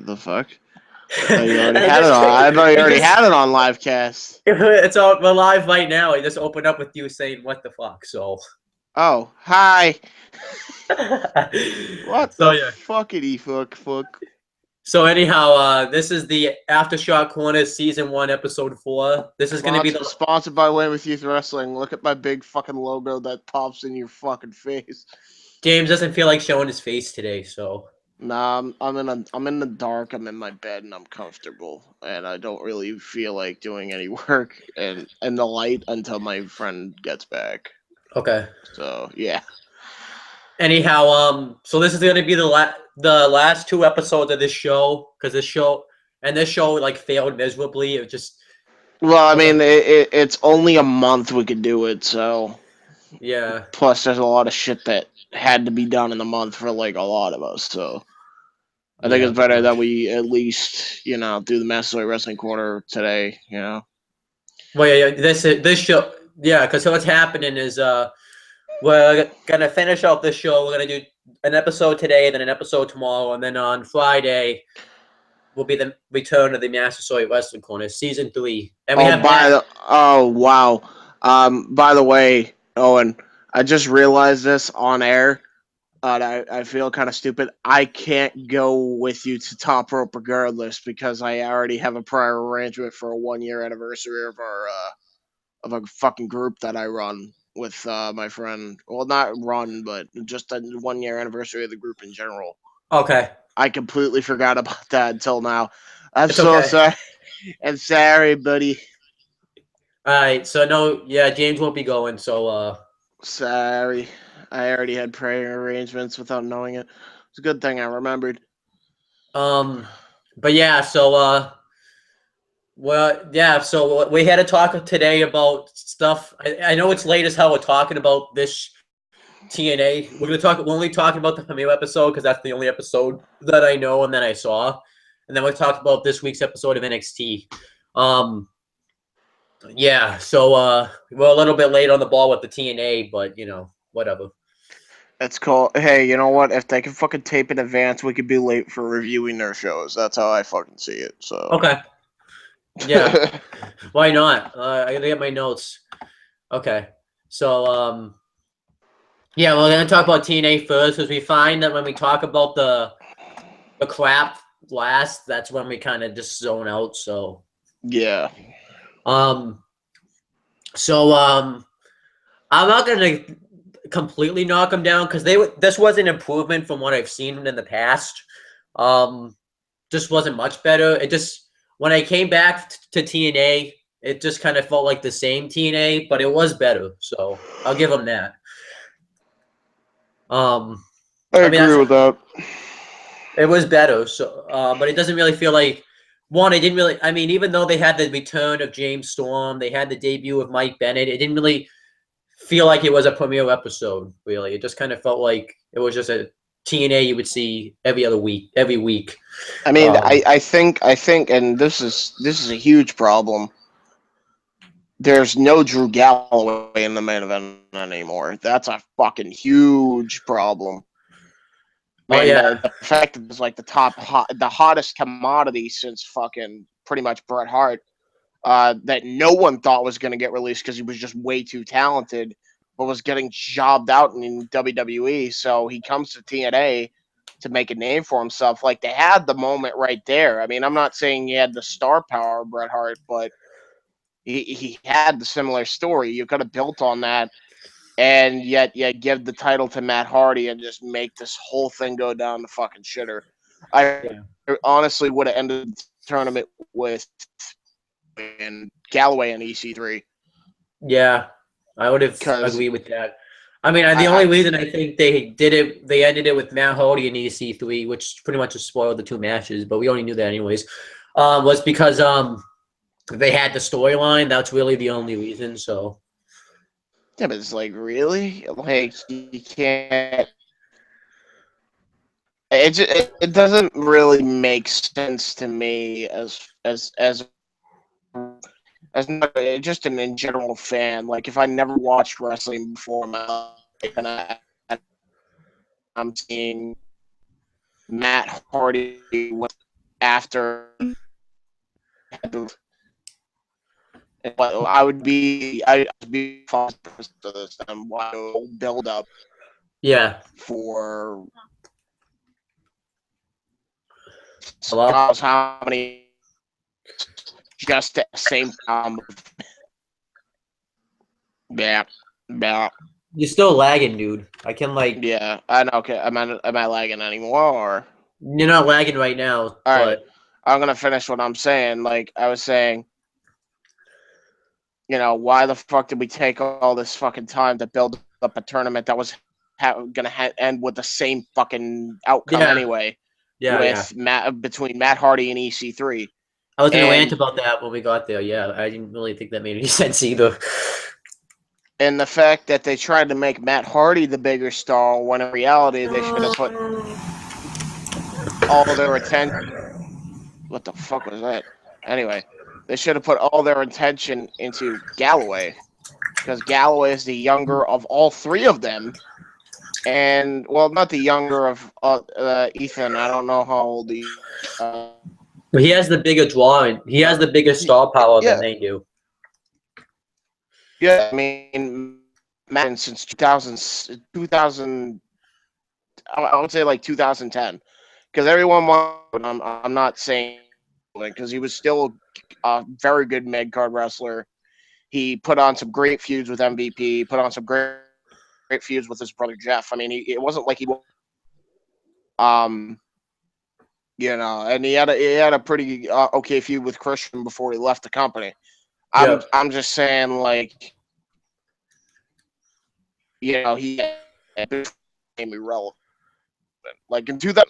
the fuck? I thought you already had it on. I thought you already had it on livecast. It's all we're live right now. I just opened up with you saying what the fuck. So. Oh, hi. What So the yeah. fuckity fuck? So anyhow, this is the Aftershock Corner Season 1, Episode 4. This is gonna be the Sponsored by Weymouth Youth Wrestling. Look at my big fucking logo that pops in your fucking face. James doesn't feel like showing his face today, so. Nah, I'm in the dark. I'm in my bed and I'm comfortable, and I don't really feel like doing any work and in the light until my friend gets back. Okay. So yeah. Anyhow, so this is gonna be the last 2 episodes of this show, because this show like failed miserably. It just. Well, I mean, it's only a month we could do it, so. Yeah. Plus, there's a lot of shit that had to be done in a month for like a lot of us, so. I think it's better that we at least, do the Master Wrestling Corner today, Well, yeah, this show, yeah, because what's happening is we're gonna finish out this show. We're gonna do an episode today, then an episode tomorrow, and then on Friday will be the return of the Master Wrestling Corner, Season 3. And we have wow. By the way, Owen, I just realized this on air. I feel kind of stupid. I can't go with you to Top Rope regardless because I already have a prior arrangement for a 1-year anniversary of our of a fucking group that I run with my friend. Well, not run, but just a 1-year anniversary of the group in general. Okay. I completely forgot about that until now. I'm It's so okay. sorry. I'm sorry, buddy. All right. So no, yeah, James won't be going. So Sorry. I already had prior arrangements without knowing it. It's a good thing I remembered. but yeah, so well, yeah, so we had to talk today about stuff. I know it's late as hell. We're talking about this TNA. We're only talking about the premiere episode because that's the only episode that I know and that I saw. And then we talked about this week's episode of NXT. Yeah, so we're a little bit late on the ball with the TNA, but whatever. It's cool. Hey, you know what? If they can fucking tape in advance, we could be late for reviewing their shows. That's how I fucking see it. So. Okay. Yeah. Why not? I gotta get my notes. Okay. So yeah, we're gonna talk about TNA first because we find that when we talk about the crap last, that's when we kind of just zone out. So yeah. So I'm not gonna completely knock them down because this was an improvement from what I've seen in the past. Just wasn't much better. It just when I came back to TNA, it just kind of felt like the same TNA, but it was better. So I'll give them that. I agree with that. It was better. So, but it doesn't really feel like one. It didn't really. I mean, even though they had the return of James Storm, they had the debut of Mike Bennett. It didn't really feel like it was a premiere episode. Really, it just kind of felt like it was just a TNA you would see every week. I mean, I think, and this is a huge problem. There's no Drew Galloway in the main event anymore. That's a fucking huge problem. Man, the fact that it's like the hottest commodity since fucking pretty much Bret Hart, that no one thought was going to get released because he was just way too talented, but was getting jobbed out in WWE. So he comes to TNA to make a name for himself. Like, they had the moment right there. I mean, I'm not saying he had the star power of Bret Hart, but he had the similar story. You could have built on that, and yet give the title to Matt Hardy and just make this whole thing go down the fucking shitter. I honestly would have ended the tournament with Galloway and EC3. Yeah, I would have agreed with that. I mean, the only reason I think they ended it with Matt Hardy and EC3, which pretty much just spoiled the 2 matches, but we only knew that anyways, was because they had the storyline. That's really the only reason. So. Yeah, but it's like, really? Like, you can't. It doesn't really make sense to me as not just an in general fan. Like, if I never watched wrestling before in my life, and I'm seeing Matt Hardy with after. I'd be fond of this time. Why build up Yeah. for Hello? God knows how many just at the same time. Yeah, yeah, You're still lagging, dude. I can like yeah. I know. Okay, am I lagging anymore? Or you're not lagging right now, all right, but I'm gonna finish what I'm saying. Like I was saying, why the fuck did we take all this fucking time to build up a tournament that was gonna end with the same fucking outcome yeah, anyway, yeah. with between Matt Hardy and EC3, I was gonna rant and about that when we got there. Yeah, I didn't really think that made any sense either. the fact that they tried to make Matt Hardy the bigger star when in reality they should have put all their attention. What the fuck was that? Anyway, they should have put all their attention into Galloway because Galloway is the younger of all three of them. And well, not the younger of Ethan. I don't know how old he. But he has the bigger drawing. He has the bigger star power than Yeah, they do. yeah. I mean, Madden since 2000, 2000. I would say like 2010, because everyone wanted. I'm not saying because he was still a very good mid card wrestler. He put on some great feuds with MVP. Put on some great feuds with his brother Jeff. I mean, it wasn't like he um and he had a pretty okay feud with Christian before he left the company. I'm Yeah. I'm just saying, like, he became irrelevant. Like in 2000,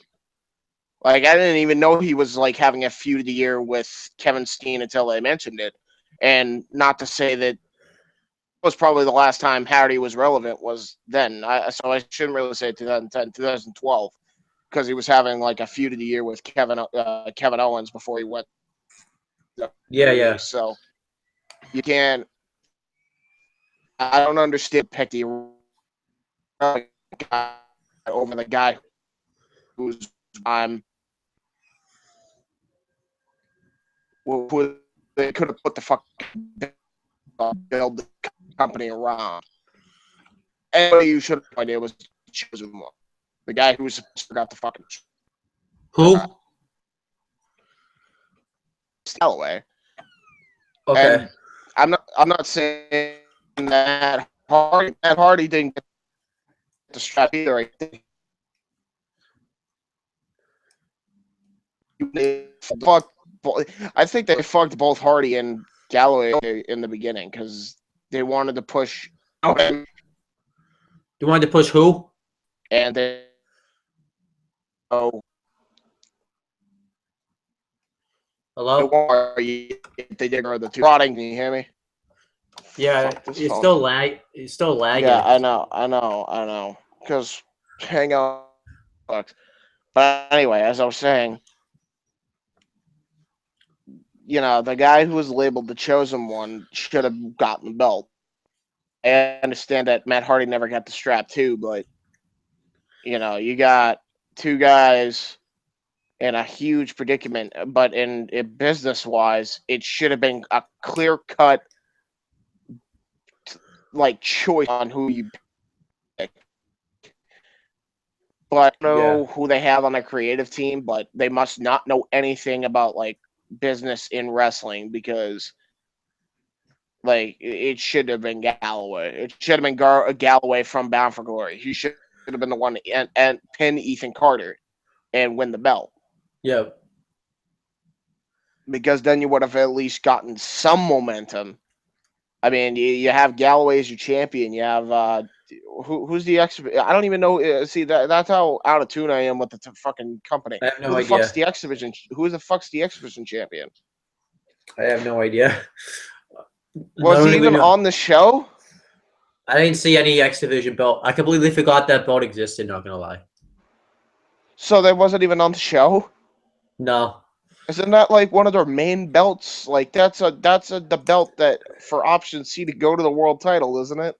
like I didn't even know he was like having a feud of the year with Kevin Steen until they mentioned it. And not to say that was probably the last time Hardy was relevant was then. So I shouldn't really say 2010, 2012, because he was having like a feud of the year with Kevin Owens before he went to Yeah. WWE. So you can't. I don't understand pick the guy over the guy who's who they could have put the fuck build the company around. Anybody you should have idea was chosen one. The guy who was supposed to got the fucking Who? Galloway. Okay. And I'm not saying that Hardy didn't get the strap either. I think they fucked both Hardy and Galloway in the beginning because they wanted to push Owen, You wanted to push who? and they Hello? they did the two. Prodding, can you hear me? Yeah, Fuck this it's phone. still it's still lagging. Yeah, I know. Because hang on. But anyway, as I was saying, the guy who was labeled the chosen one should have gotten the belt. I understand that Matt Hardy never got the strap too, but you got two guys in a huge predicament. But in business wise, it should have been a clear cut like choice on who you pick. But I don't know who they have on their creative team, but they must not know anything about like business in wrestling because like it should have been Galloway. It should have been Galloway from Bound for Glory. He should have been the one and pin Ethan Carter and win the belt. Yeah. Because then you would have at least gotten some momentum. I mean, you have Galloway as your champion. You have who's the X? I don't even know. See that's how out of tune I am with the fucking company. I have no Who the idea. fuck's the X Division? Who the fuck's the X Division champion? I have no idea. Was he even on the show? I didn't see any X Division belt. I completely forgot that belt existed, not gonna lie. So they wasn't even on the show? No. Isn't that like one of their main belts? Like that's the belt that for option C to go to the world title, isn't it?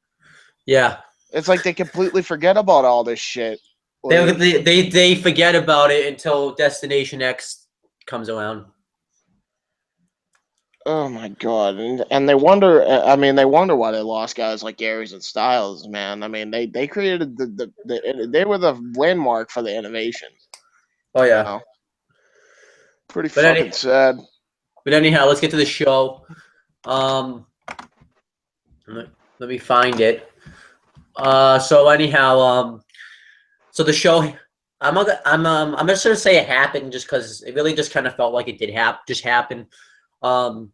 Yeah. It's like they completely forget about all this shit. Like, They forget about it until Destination X comes around. Oh my god, and they wonder. I mean, they wonder why they lost guys like Aries and Styles. Man, I mean, they created they were the landmark for the innovation. Oh You yeah. know? Pretty But fucking sad. anyhow, let's get to the show. Let me find it. So anyhow, so the show, I'm just gonna say it happened just because it really just kind of felt like it did just happen. Um,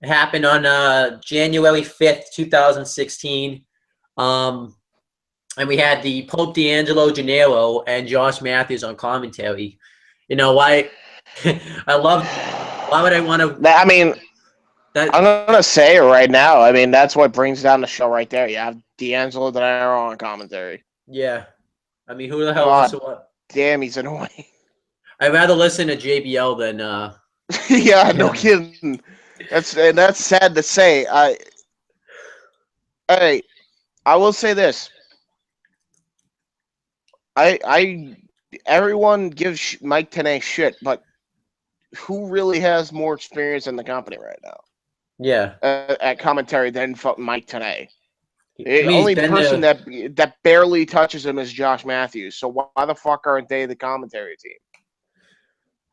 it happened on January 5th, 2016. Um, and we had the Pope D'Angelo Gennaro and Josh Matthews on commentary. You know why? I love. Why would I want to? I mean, That I'm gonna say it right now. I mean, that's what brings down the show right there. You have D'Angelo Dinero on commentary. yeah. I mean, who the hell wants to God what? damn, he's annoying. I'd rather listen to JBL than Yeah, no him. kidding. That's sad to say. I will say this. I everyone gives Mike Tenay shit, but who really has more experience in the company right now Yeah. at commentary than Mike Tenay? I The mean, he's only been person there. that barely touches him is Josh Matthews. So why the fuck aren't they the commentary team?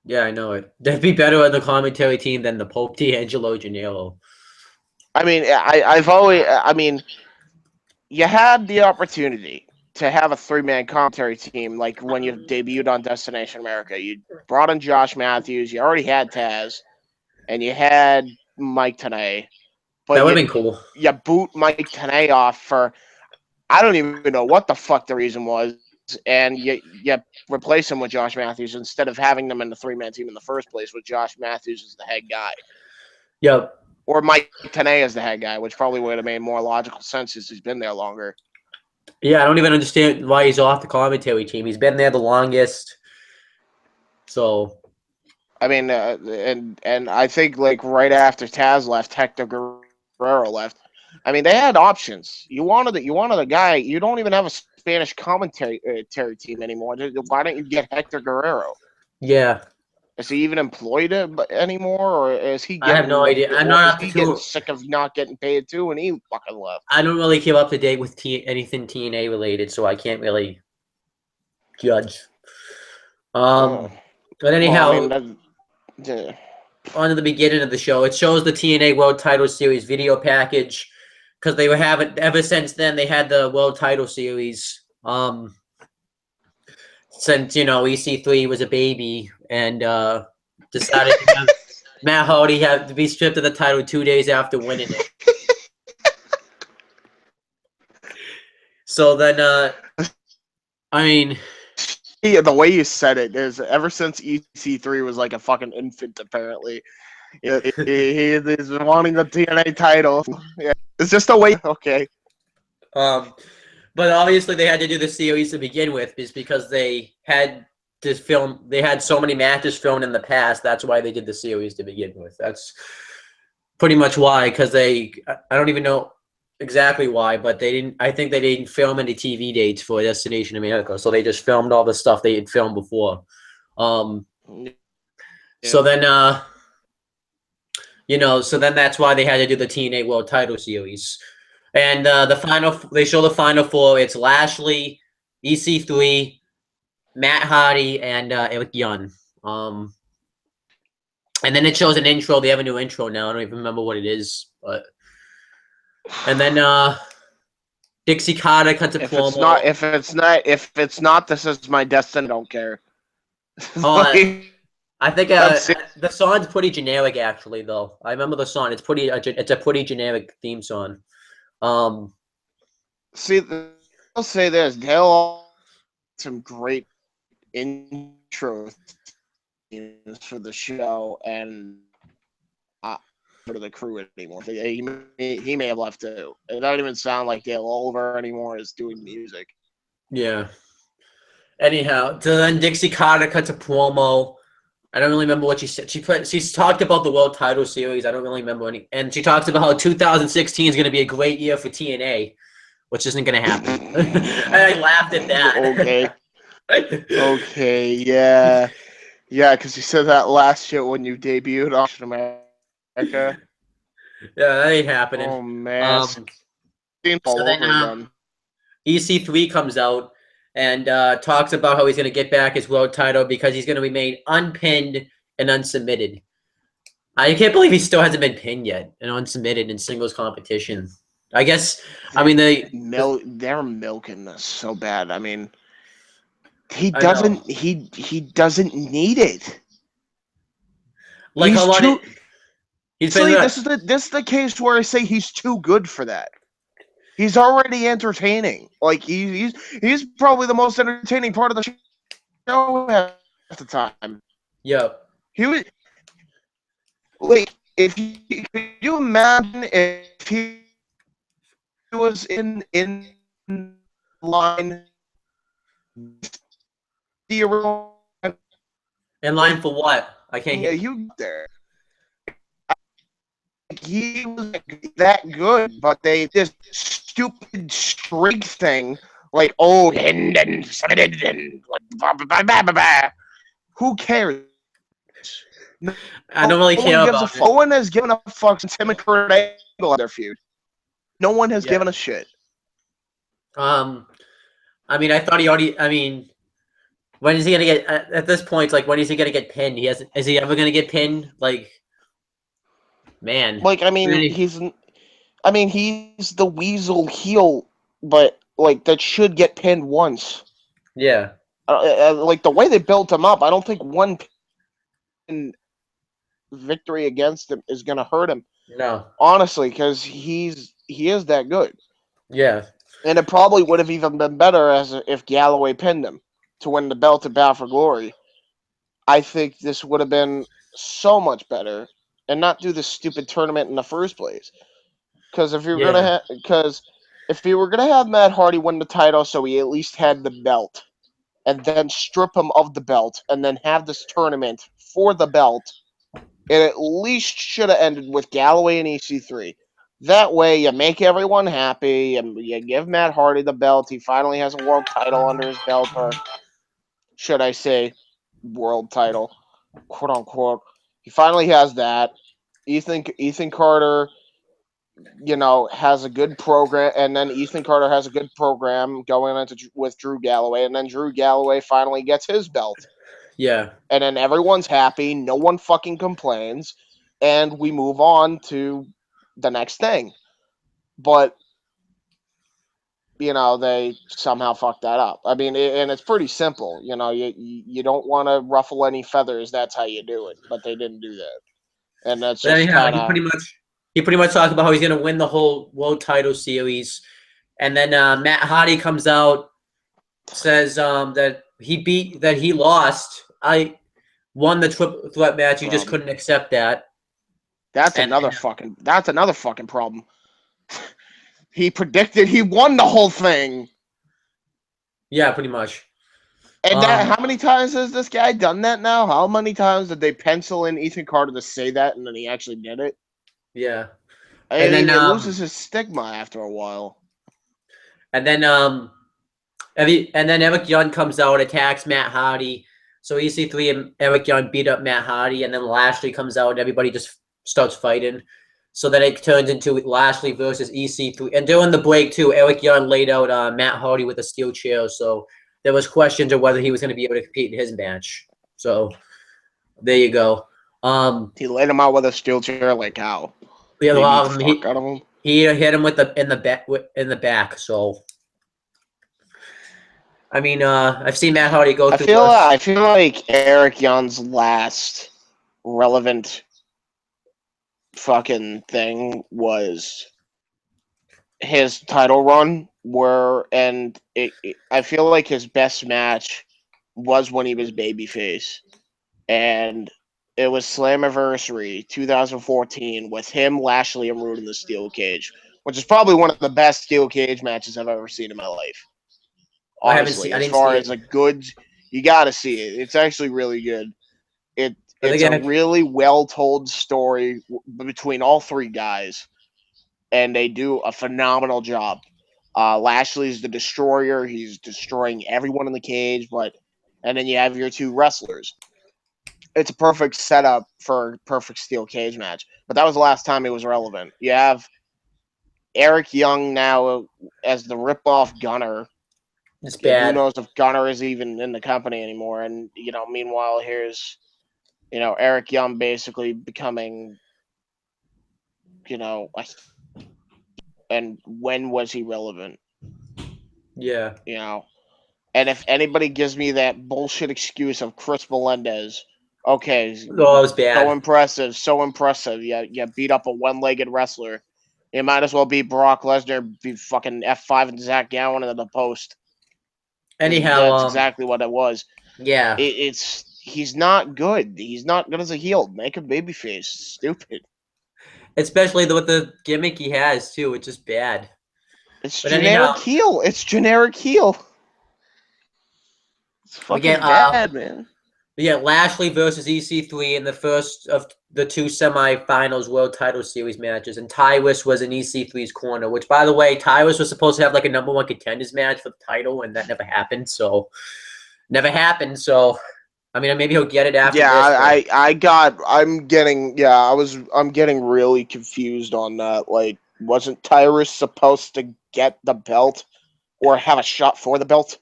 Yeah, I know it. They'd be better on the commentary team than the Pope D'Angelo Gennaro. I mean, I've always. I mean, you had the opportunity to have a three-man commentary team like when you debuted on Destination America. You brought in Josh Matthews. You already had Taz, and you had Mike Tenay. That But would have been cool. you boot Mike Tenay off for I don't even know what the fuck the reason was, and you replace him with Josh Matthews instead of having them in the three-man team in the first place with Josh Matthews as the head guy. Yep. Or Mike Tenay as the head guy, which probably would have made more logical sense since he's been there longer. Yeah, I don't even understand why he's off the commentary team. He's been there the longest. So I mean, and I think like right after Taz left, Hector Guerrero left. I mean, they had options. You wanted a guy. You don't even have a Spanish commentary team anymore. Why don't you get Hector Guerrero? yeah, Is he even employed anymore, or is he I have no idea. I'm or is not up to he getting too. sick of not getting paid too, and he fucking left? I don't really keep up to date with anything TNA related, so I can't really judge. Uh, But well, I anyhow, mean, yeah. on to the beginning of the show. It shows the TNA World Title Series video package because they were having ever since then. They had the World Title Series. Since EC3 was a baby and decided to have Matt Hardy have to be stripped of the title 2 days after winning it. So then, I mean, Yeah, the way you said it is ever since EC3 was like a fucking infant, apparently. He is wanting the TNA title. Yeah, it's just the way. Okay. but obviously they had to do the series to begin with, is because they had this film. They had so many matches filmed in the past. That's why they did the series to begin with. That's pretty much why. Because I don't even know exactly why, but they didn't. I think they didn't film any TV dates for Destination America, so they just filmed all the stuff they had filmed before. Yeah. So then, so then that's why they had to do the TNA World Title Series, and the final. They show the final four. It's Lashley, EC3, Matt Hardy, and Eric Young. And then it shows an intro. They have a new intro now. I don't even remember what it is, but. And then Dixie Carter cuts a promo. If it's not, this is my destiny. I don't care. Oh, I think That's the song's pretty generic, actually. Though I remember the song. It's a pretty generic theme song. See, I'll say this: they'll some great intro themes for the show, and for the crew anymore. He may have left too. It doesn't even sound like Dale Oliver anymore is doing music. Yeah. Anyhow, so then Dixie Carter cuts a promo. I don't really remember what she said. She's talked about the World Title Series. I don't really remember any. And she talks about how 2016 is going to be a great year for TNA, which isn't going to happen. And I laughed at that. Okay. Okay. Yeah. Yeah, because you said that last shit when you debuted on America. Yeah, that ain't happening. Oh man, Um, all so then over again. EC3 comes out and talks about how he's going to get back his world title because he's going to remain unpinned and unsubmitted. I can't believe he still hasn't been pinned yet and unsubmitted in singles competition. I guess, I mean, They're milking this so bad. I mean, he I know. doesn't he doesn't need it. Like how He's long too. he's been See, this is the case where I say he's too good for that. He's already entertaining. Like he's probably the most entertaining part of the show half the time. yeah. He was like, if you could you imagine if he was in line the original, In line for what? I can't yeah, hear. you there. He was that good, but they this stupid streak thing, like who cares? No, I don't no really one care gives a about fuck. it. No one has given a fuck since Tim and Kurt Angle had their feud. No one has Yeah. given a shit. I mean, I thought he already. I mean, when is he gonna get? At this point, like, when is he gonna get pinned? He has. Is he ever gonna get pinned? Like, man, Like, really? I mean, he's the weasel heel, but like that should get pinned once. Yeah. Like the way they built him up, I don't think one pin victory against him is gonna hurt him. No. Honestly, because he is that good, Yeah. and it probably would have even been better if Galloway pinned him to win the belt at Bound for Glory. I think this would have been so much better, and not do this stupid tournament in the first place. Because Yeah. if you were gonna have Matt Hardy win the title, so he at least had the belt, and then strip him of the belt, and then have this tournament for the belt, it at least should have ended with Galloway and EC3. That way, you make everyone happy, and you give Matt Hardy the belt. He finally has a world title under his belt, or should I say, world title, quote unquote. He finally has that. Ethan Carter, has a good program, and then Ethan Carter has a good program going into with Drew Galloway, and then Drew Galloway finally gets his belt, Yeah. and then everyone's happy, no one fucking complains, and we move on to the next thing. But they somehow fucked that up. I mean, and it's pretty simple. You don't want to ruffle any feathers. That's how you do it. But they didn't do that, and that's But just anyhow, kind of. he pretty much talked about how he's gonna win the whole world title series, and then Matt Hardy comes out, says that he lost. I won the triple threat match. You just Problem. couldn't accept that. That's And another fucking. That's another fucking problem. He predicted he won the whole thing. yeah, pretty much. And Um, how many times has this guy done that now? How many times did they pencil in Ethan Carter to say that, and then he actually did it? yeah, I and mean, then it loses his stigma after a while. and then Eric Young comes out, attacks Matt Hardy. So EC3 and Eric Young beat up Matt Hardy, and then Lashley comes out, and everybody just starts fighting. So then it turns into Lashley versus EC3. And during the break, too, Eric Young laid out Matt Hardy with a steel chair. So there was questions of whether he was going to be able to compete in his match. So there you go. He laid him out with a steel chair, like how? Yeah, Did he beat the he fuck out of him? he hit him with in the back. So I mean, I've seen Matt Hardy go through worse. I feel like Eric Young's last relevant fucking thing was his title run, I feel like his best match was when he was babyface, and it was Slammiversary 2014 with him, Lashley, and Rude in the steel cage, which is probably one of the best steel cage matches I've ever seen in my life. Honestly, I as didn't far see as it. a good, you got to see it. It's actually really good. I It's think a really well told story between all three guys, and they do a phenomenal job. Lashley's the destroyer; he's destroying everyone in the cage. And then you have your two wrestlers. it's a perfect setup for a perfect steel cage match. But that was the last time he was relevant. You have Eric Young now as the rip-off Gunner. It's And who bad. knows if Gunner is even in the company anymore. And, meanwhile, here's, Eric Young basically becoming, and when was he relevant? Yeah. And if anybody gives me that bullshit excuse of Chris Melendez, okay, Oh, it was bad. so impressive. You beat up a one-legged wrestler. You might as well beat Brock Lesnar, be fucking F5 and Zach Gowen in the post. Anyhow, That's exactly what it was. yeah. He's not good. He's not good as a heel. Make him babyface. Stupid. Especially with the gimmick he has too, it's just bad. It's But anyhow, generic heel. It's generic heel. It's we get fucking bad, man. Lashley versus EC3 in the first of the two semifinals World Title Series matches, and Tyrus was in EC3's corner. Which, by the way, Tyrus was supposed to have like a #1 contenders match for the title, and that never happened. So, I mean, maybe he'll get it after Yeah, this. I'm getting really confused on that. Like, wasn't Tyrus supposed to get the belt or have a shot for the belt?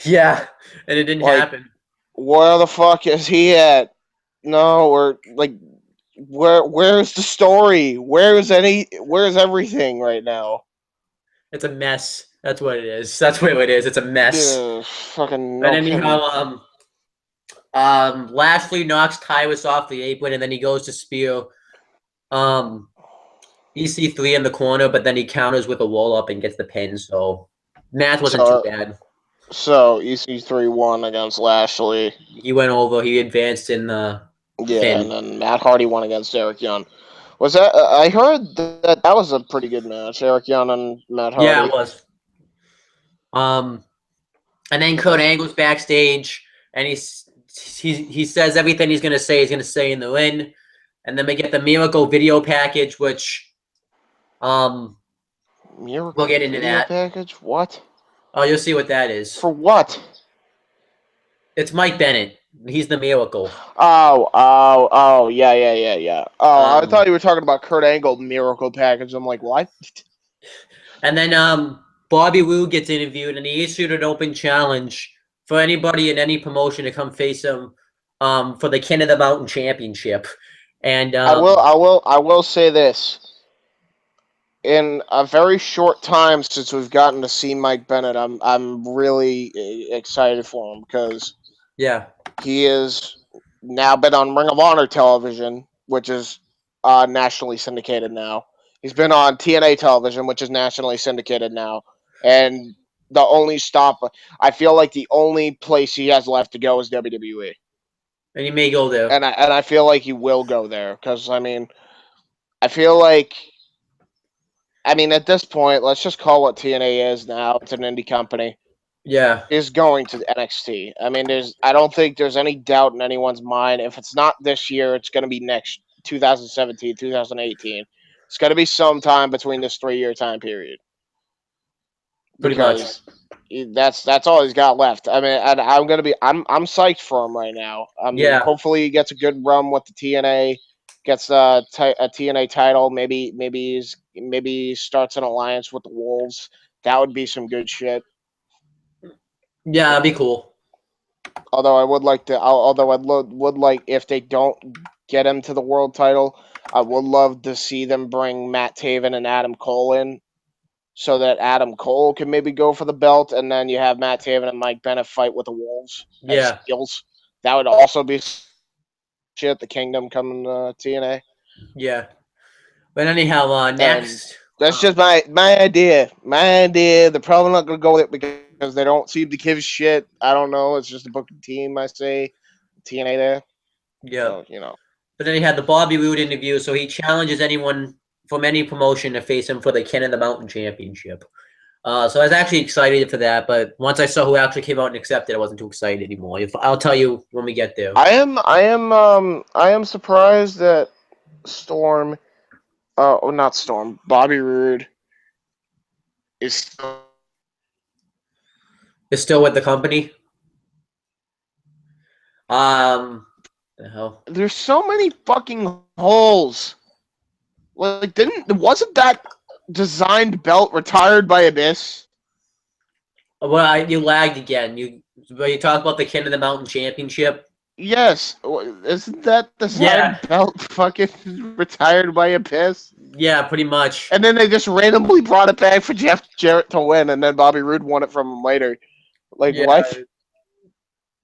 Yeah, and it didn't Like, happen. where the fuck is he at? No, or like, where's the story? Where's everything right now? It's a mess. That's what it is. That's what it is. It's a mess. Fucking But no anyhow, kidding. Lashley knocks Tyrus off the apron, and then he goes to spear um EC3 in the corner, but then he counters with a roll up and gets the pin. So math wasn't too So bad. EC3 won against Lashley. He went over. He advanced in the Yeah, and pin. then Matt Hardy won against Eric Young. Was that? I heard that was a pretty good match. Eric Young and Matt Yeah, it Hardy. was. Um, and then But Kurt that's Angle's backstage, and he says everything he's gonna say. He's gonna say in the ring, and then we get the Miracle video package, which we'll Miracle get into video that. package. What? Oh, you'll see what that is. For what? It's Mike Bennett. He's the Miracle. Oh, yeah. Oh, I Um, thought you were talking about Kurt Angle miracle package. I'm like, what? and then Bobby Roode gets interviewed, and he issued an open challenge for anybody in any promotion to come face him for the King of the Mountain Championship. And I will say this. In a very short time since we've gotten to see Mike Bennett, I'm really excited for him because yeah, he has now been on Ring of Honor television, which is nationally syndicated now. He's been on TNA television, which is nationally syndicated now. And the only stop, I feel like the only place he has left to go is WWE. and he may go there. And I feel like he will go there because, I feel like, at this point, let's just call what TNA is now. It's an indie company. Yeah, Is going to NXT. I don't think there's any doubt in anyone's mind. If it's not this year, it's going to be next 2017, 2018. It's going to be sometime between this 3 year time period pretty much. because that's all he's got left. I'm psyched for him right now. Yeah, Hopefully he gets a good run with the TNA, gets a TNA title. Maybe he starts an alliance with the Wolves. That would be some good shit. yeah, that'd be cool. Although I would like to, although would like if they don't get him to the world title, I would love to see them bring Matt Taven and Adam Cole in, so that Adam Cole can maybe go for the belt, and then you have Matt Taven and Mike Bennett fight with the Wolves as Yeah, heels. That would also be shit. The Kingdom coming to TNA, yeah. But anyhow, and next. that's just my idea. My idea. They're probably not gonna go with it because they don't seem to give a shit. I don't know. It's just a booking team. I say TNA there. Yeah. So. But then he had the Bobby Roode interview, so he challenges anyone from any promotion to face him for the King of the Mountain Championship. So I was actually excited for that, but once I saw who actually came out and accepted, I wasn't too excited anymore. I'll tell you when we get there. I am surprised that Storm, not Storm, Bobby Roode is still. It's still with the company. Um, The hell? There's so many fucking holes. Like, wasn't that designed belt retired by Abyss? Well, you lagged again. You talk about the King of the Mountain Championship. Yes. Isn't that Yeah, designed belt fucking retired by Abyss? yeah, pretty much. And then they just randomly brought it back for Jeff Jarrett to win, and then Bobby Roode won it from him later. Like, Yeah. what?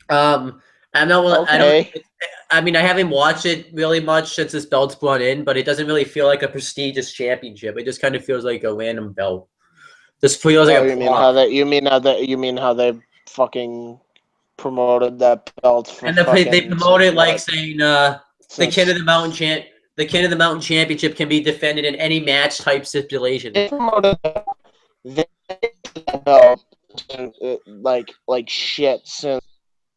Um, I know. I don't. Okay. I mean, I haven't watched it really much since this belt's brought in, but it doesn't really feel like a prestigious championship. It just kind of feels like a random belt. Just feels like Oh, a prop. you mean how they fucking promoted that belt for And they fucking promote since it like what? saying the King of Since the Mountain the King of the Mountain Championship can be defended in any match type stipulation. they promoted that belt like shit since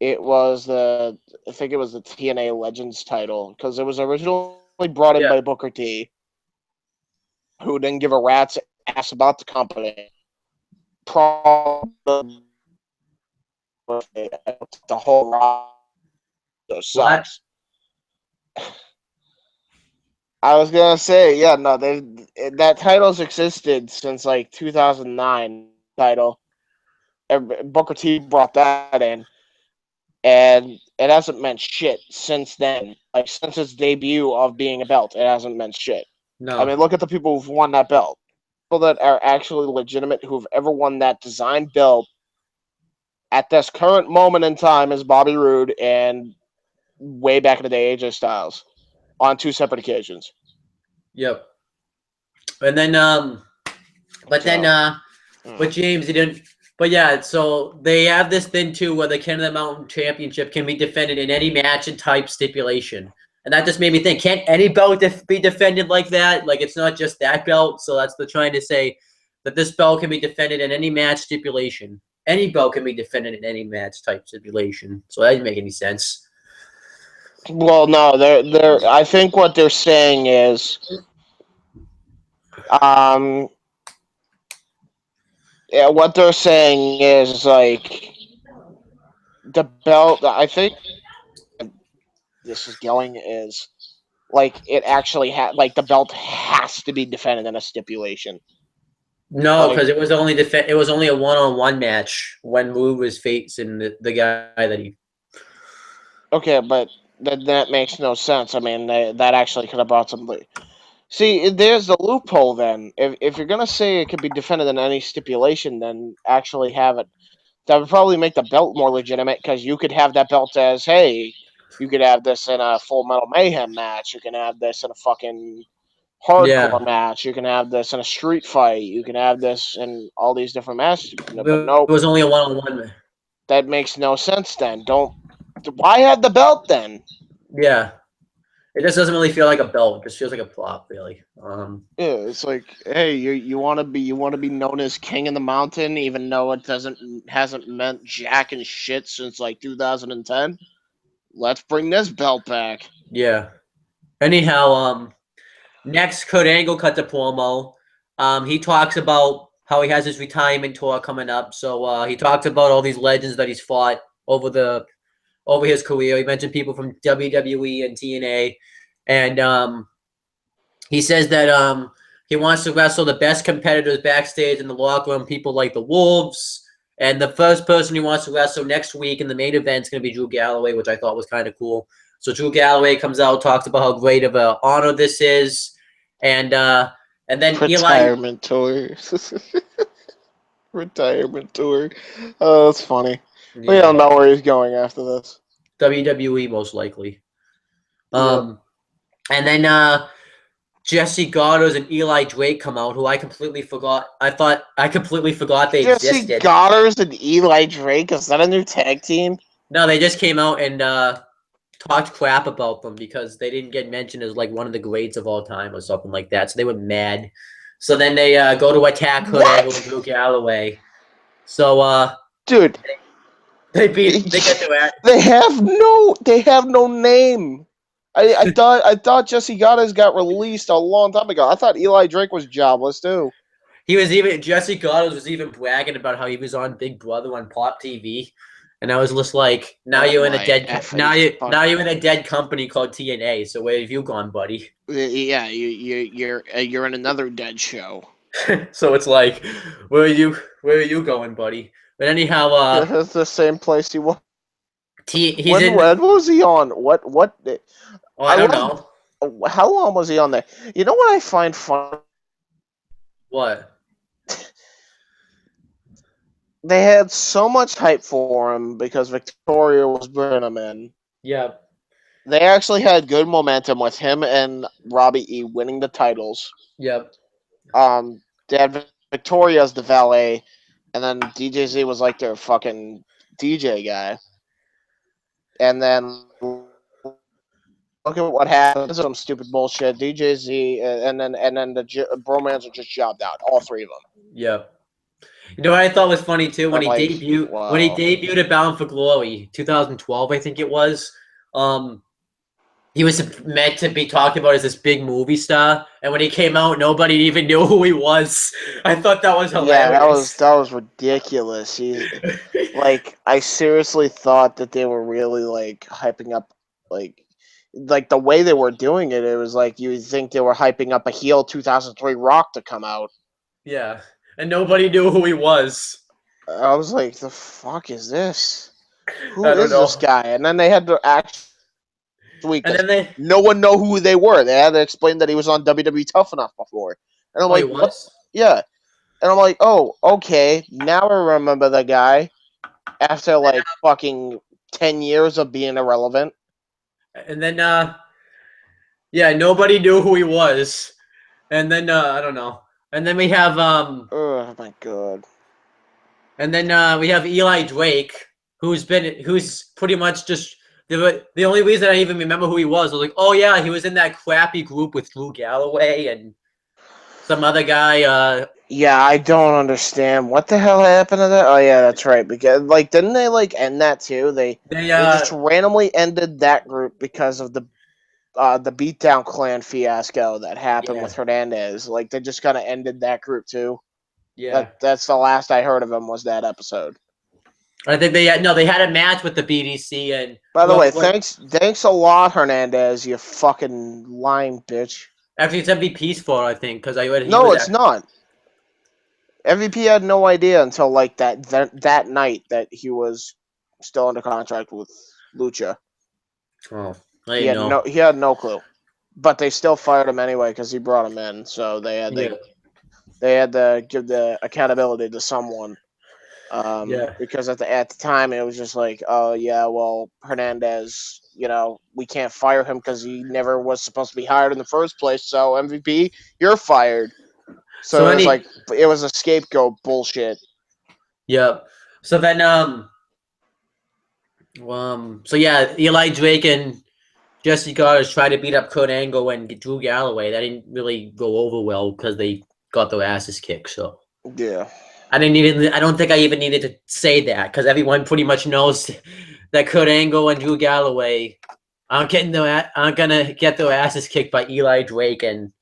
it was the I think it was the TNA Legends title because it was originally brought in Yeah. by Booker T, who didn't give a rat's ass about the company. Probably the whole roster What? sucks. I was gonna say, yeah, no, that title's existed since like 2009. Title Booker T brought that in, and it hasn't meant shit since then. Like since its debut of being a belt, it hasn't meant shit. I No. mean, look at the people who've won that belt. People that are actually legitimate who've ever won that design belt at this current moment in time is Bobby Roode and way back in the day AJ Styles on two separate occasions. Yep. And then but then So, but James he didn't. But yeah, so they have this thing too where the King of the Mountain Championship can be defended in any match and type stipulation. And that just made me think, can't any belt be defended like that? Like it's not just that belt. So that's the trying to say that this belt can be defended in any match stipulation. Any belt can be defended in any match type stipulation. So that didn't make any sense. well, no, they're. I think what they're saying is, um, yeah, what they're saying is like the belt. I think this is going is like it actually had like the belt has to be defended in a stipulation. No, Like, because it was only a one-on-one match when Wu was facing the guy that he. okay, but that makes no sense. I mean, that actually could have brought some. See, there's the loophole. Then, if you're gonna say it could be defended in any stipulation, then actually have it. That would probably make the belt more legitimate because you could have that belt as, hey, you could have this in a Full Metal Mayhem match. You can have this in a fucking Yeah, hardcore match. You can have this in a street fight. You can have this in all these different matches. But it no, was only a one-on-one. that makes no sense. Then don't. Why have the belt then? Yeah, it just doesn't really feel like a belt. It just feels like a prop, really. Yeah, it's like, hey, you want to be known as King of the Mountain, even though it hasn't meant jack and shit since like 2010. Let's bring this belt back. Yeah. Anyhow, next Kurt Angle cut the promo. He talks about how he has his retirement tour coming up. So he talks about all these legends that he's fought over his career. He mentioned people from WWE and TNA, and he says that he wants to wrestle the best competitors backstage in the locker room, people like the Wolves. And the first person he wants to wrestle next week in the main event is going to be Drew Galloway, which I thought was kind of cool. So Drew Galloway comes out, talks about how great of an honor this is, and then Eli. Retirement tour. Retirement tour. Oh, that's funny. We Yeah, don't know where he's going after this. WWE most likely. Yep. And then Jesse Goddard and Eli Drake come out, who I completely forgot. I completely forgot they Jesse existed. Goddard and Eli Drake, is that a new tag team? No, they just came out and talked crap about them because they didn't get mentioned as like one of the greats of all time or something like that. So they were mad. So then they go to attack Kurt Angle and Drew Galloway. So Dude, they get their ass. they have no name. I thought Jesse Goddard's got released a long time ago. I thought Eli Drake was jobless too. He was even Jesse Goddard was even bragging about how he was on Big Brother on Pop TV. And I was just like, now Oh you're in a my dead effing fuck. now you're in a dead company called TNA. So where have you gone, buddy? Yeah, you're in another dead show. So it's like, where are you going, buddy? But anyhow, It's the same place he was. he's in. When was he on? What? Oh, I I don't love. know How long was he on there? You know what I find funny? what. They had so much hype for him because Victoria was bringing him in. Yeah, They actually had good momentum with him and Robbie E winning the titles. yeah, They had Victoria as the valet, and then DJZ was like their fucking DJ guy. And then look at what happened. This is some stupid bullshit. DJZ and then the bromance are just jobbed out. All three of them. yeah. You know what I thought was funny too when I'm he like, debuted wow. at Bound for Glory 2012, I think it was. He was meant to be talked about as this big movie star, and when he came out, nobody even knew who he was. I thought that was Yeah, hilarious. that was ridiculous. He's like, I seriously thought that they were really like hyping up, like the way they were doing it. It was like you would think they were hyping up a heel 2003 Rock to come out. Yeah, and nobody knew who he was. I was like, the fuck is this? Who I don't is this know. guy? And then they had to actually, And because then they, no one know who they were. They had to explain that he was on WWE Tough Enough before. And I'm oh, he like, what? was. Yeah. And I'm like, oh, okay. Now I remember the guy after like fucking 10 years of being irrelevant. And then, yeah, nobody knew who he was. And then, I don't know. And then we have, Oh my god. and then we have Eli Drake, who's pretty much just the only reason I even remember who he was like, oh yeah, he was in that crappy group with Drew Galloway and some other guy. Yeah, I don't understand what the hell happened to that. Oh yeah, that's right. Because like, didn't they like end that too? They They just randomly ended that group because of the Beatdown Clan fiasco that happened yeah, with Hernandez. Like they just kind of ended that group too. yeah. That's the last I heard of him was that episode. I think they had a match with the BDC and By the way, what thanks a lot, Hernandez. You fucking lying bitch. actually it's MVP's fault I think because I read he No, was it's not. MVP had no idea until like that night that he was still under contract with Lucha. oh I didn't know He had no clue. But they still fired him anyway because he brought him in. So yeah they had to give the accountability to someone. yeah Because at the time it was just like, oh yeah, well Hernandez, we can't fire him because he never was supposed to be hired in the first place. So MVP, you're fired. so So any it was a scapegoat bullshit. yeah so then so yeah Eli Drake and Jesse Gardner tried to beat up Kurt Angle and Drew Galloway. That didn't really go over well because they got their asses kicked. So Yeah. I don't think I even needed to say that because everyone pretty much knows that Kurt Angle and Drew Galloway aren't gonna get their asses kicked by Eli Drake and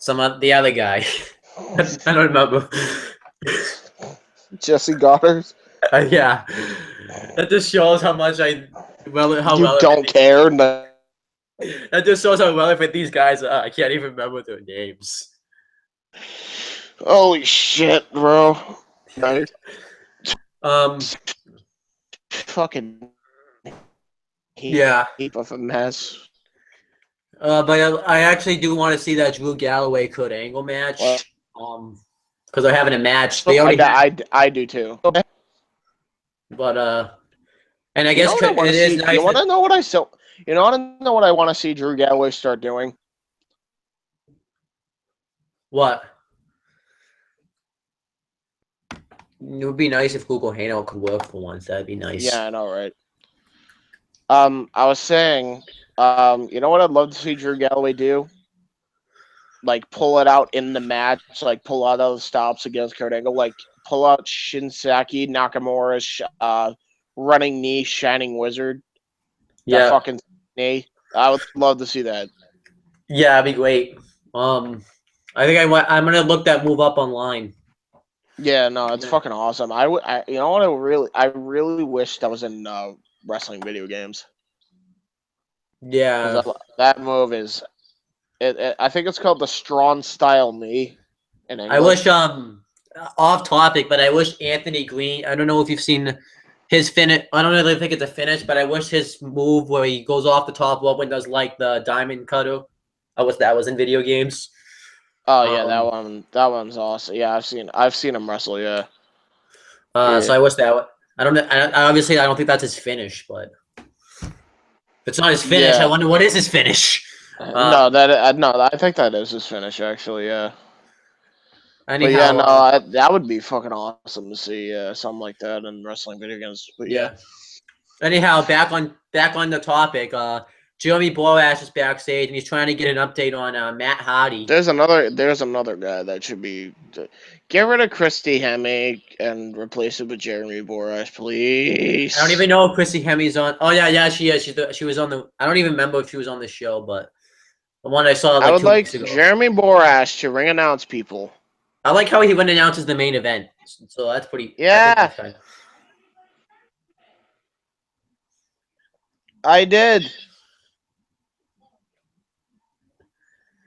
the other guy. I don't remember. Jesse Goddard. Yeah, that just shows how much how You relevant don't care. No. that just shows how relevant these guys are. I can't even remember their names. Holy shit, bro. Right. Um, Fucking yeah. heap of a mess. But I actually do want to see that Drew Galloway Kurt Angle Well, match. Because they're having a match. They already, I do too. but and I You know guess what I want it to is see? You nice want that to know what I so? You know want to know what I want to see Drew Galloway start doing? what it would be nice if Google Hangout could work for once. That'd be nice. Yeah, I know, right? I was saying, you know what I'd love to see Drew Galloway do? Like pull it out in the match, like pull out those stops against Kurt Angle, like pull out Shinsaki Nakamura's running knee, Shining Wizard, that Yeah, fucking knee. I would love to see that. yeah, that'd be great. I think I'm gonna look that move up online. Yeah, no, it's fucking awesome. You know what? I really wish that was in wrestling video games Yeah, because that move is. I think it's called the Strong Style Knee in I wish English. off topic, but I wish Anthony Green. I don't know if you've seen his finish. I don't really think it's a finish, but I wish his move where he goes off the top rope and does like the diamond cutter. I wish that was in video games. Oh yeah, Um, that one's awesome. Yeah, I've seen him wrestle. Yeah, so yeah, I wish that. I don't. Obviously, I don't think that's his finish, but if it's not his finish, I yeah. wonder what is his finish. No, Um, I think that is his finish actually. Yeah, but yeah, anyhow, no, that would be fucking awesome to see something like that in wrestling video games. But yeah, yeah. Anyhow, back on the topic. Jeremy Borash is backstage and he's trying to get an update on Matt Hardy. there's another guy that should be get rid of Christy Hemme and replace it with Jeremy Borash, I don't please. even know if Chrissy Hemi's on. Oh yeah, she is. She was on the. I don't even remember if she was on the show, but the one I saw I like would 2 weeks like ago. Jeremy Borash to ring announce people. I like how he went and announces the main event. So that's pretty. I think Yeah, that's kind. I did.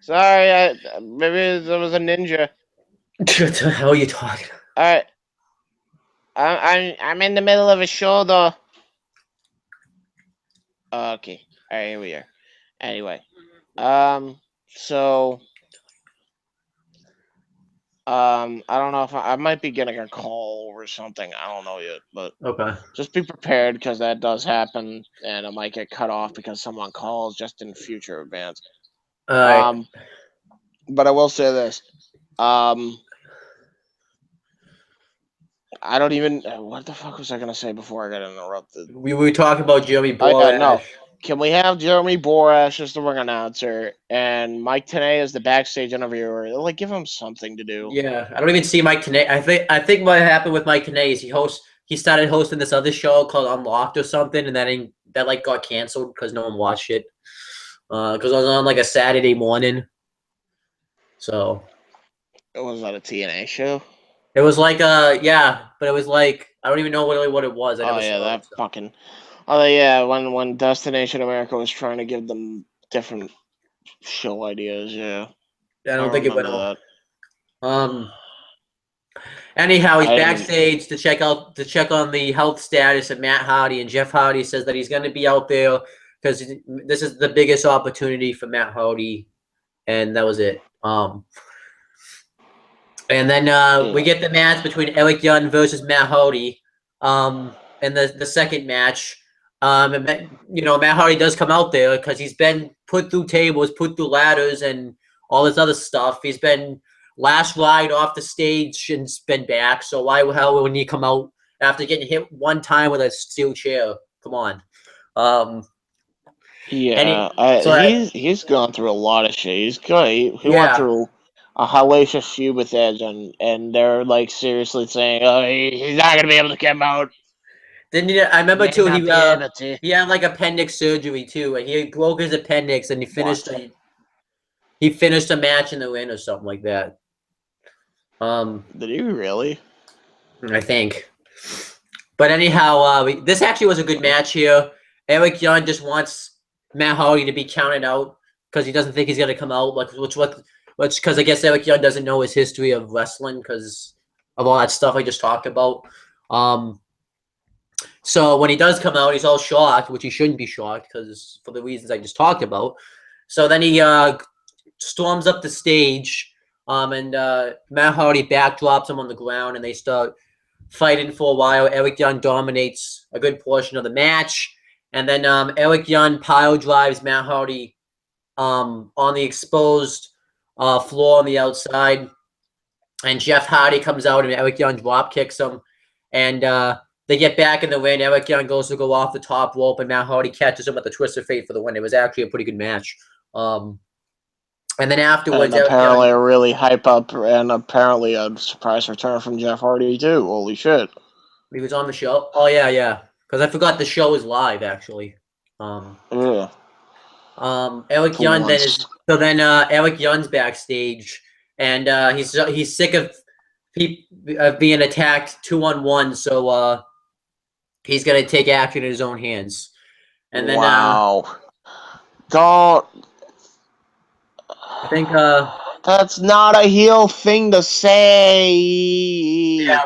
Sorry, maybe there was a ninja. What the hell are you talking? All right, I'm in the middle of a show though. Okay, all right, here we are. Anyway, so I don't know if I might be getting a call or something. I don't know yet, but Okay. just be prepared because that does happen, and it might get cut off because someone calls just in future events. All right. Um, but I will say this. Um, I don't even. What the fuck was I gonna say before I got interrupted? We were talking about Jeremy Oh yeah, no. Borash. Can we have Jeremy Borash as the ring announcer and Mike Tenay as the backstage interviewer? Like, give him something to do. Yeah, I don't even see Mike Tenay. I think what happened with Mike Tenay is he started hosting this other show called Unlocked or something, and that like got canceled because no one watched it. Because it was on like a Saturday morning. So Was that a TNA show? it was like yeah, but it was like I don't even know what it was. I Oh never yeah, saw it. that So. fucking. Oh yeah, when Destination America was trying to give them different show ideas. Yeah, I I don't think it went remember off. that. Anyhow, he's I didn't. backstage to check on the health status of Matt Hardy, and Jeff Hardy says that he's going to be out there because this is the biggest opportunity for Matt Hardy, and that was it. And then we Yeah, get the match between Eric Young versus Matt Hardy, and the second match. Matt Hardy does come out there because he's been put through tables, put through ladders, and all this other stuff. He's been last ride off the stage and been back. So why the hell wouldn't he come out after getting hit one time with a steel chair? Come on. Um, yeah. any so I, He's gone through a lot of shit. He went yeah. through a hellacious feud with Edge, and they're like seriously saying, "Oh, he's not gonna be able to come out. Then I remember May too. not be able to." He had like appendix surgery too, and he broke his appendix, and What? he finished a match in the win or something like that. Did he really? I think. But anyhow, this actually was a good match here. Eric Young just wants Matt Hardy to be counted out because he doesn't think he's gonna come out. Like which because I guess Eric Young doesn't know his history of wrestling because of all that stuff I just talked about. Um, So when he does come out, he's all shocked, which he shouldn't be shocked because for the reasons I just talked about. So then he storms up the stage, and Matt Hardy backdrops him on the ground, and they start fighting for a while. Eric Young dominates a good portion of the match, and then Eric Young pile drives Matt Hardy on the exposed floor on the outside, and Jeff Hardy comes out, and Eric Young drop kicks him, and they get back in the ring. Eric Young goes to go off the top rope, and Matt Hardy catches him at the twist of fate for the win. It was actually a pretty good match. And then And afterwards, Eric apparently Young, a really hype up and apparently a surprise return from Jeff Hardy too. Holy shit. he was on the show. Oh yeah, yeah. Because I forgot the show is live actually. Um, Yeah. Eric For Young then once. is so then Eric Young's backstage, and he's sick of being attacked 2-on-1, so he's gonna take action in his own hands. And then wow. Don't. I think That's not a heel thing to say. yeah,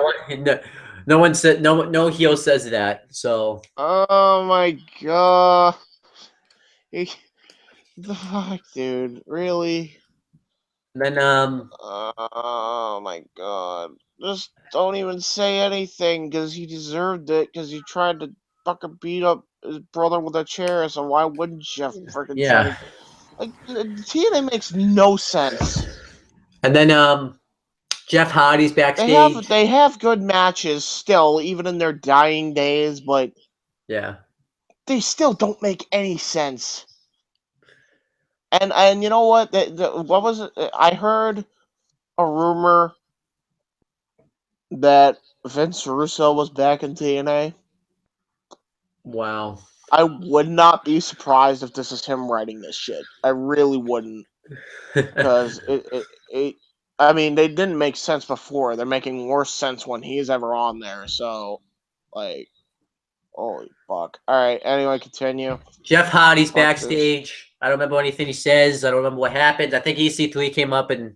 no one said no heel says that. So Oh my god. The fuck, dude? Really? then Oh my god. Just don't even say anything because he deserved it because he tried to fucking beat up his brother with a chair, so why wouldn't you freaking try yeah, to. Like, TNA makes no sense. and then Jeff Hardy's backstage. They have good matches still, even in their dying days, but Yeah, they still don't make any sense. And you know what? What was it? I heard a rumor that Vince Russo was back in TNA. wow. I would not be surprised if this is him writing this shit. I really wouldn't, because I mean, they didn't make sense before. They're making worse sense when he's ever on there. So, like, holy fuck. All right. Anyway, continue. Jeff Hardy's Fuck this. backstage. I don't remember anything he says. I don't remember what happened. I think EC3 came up and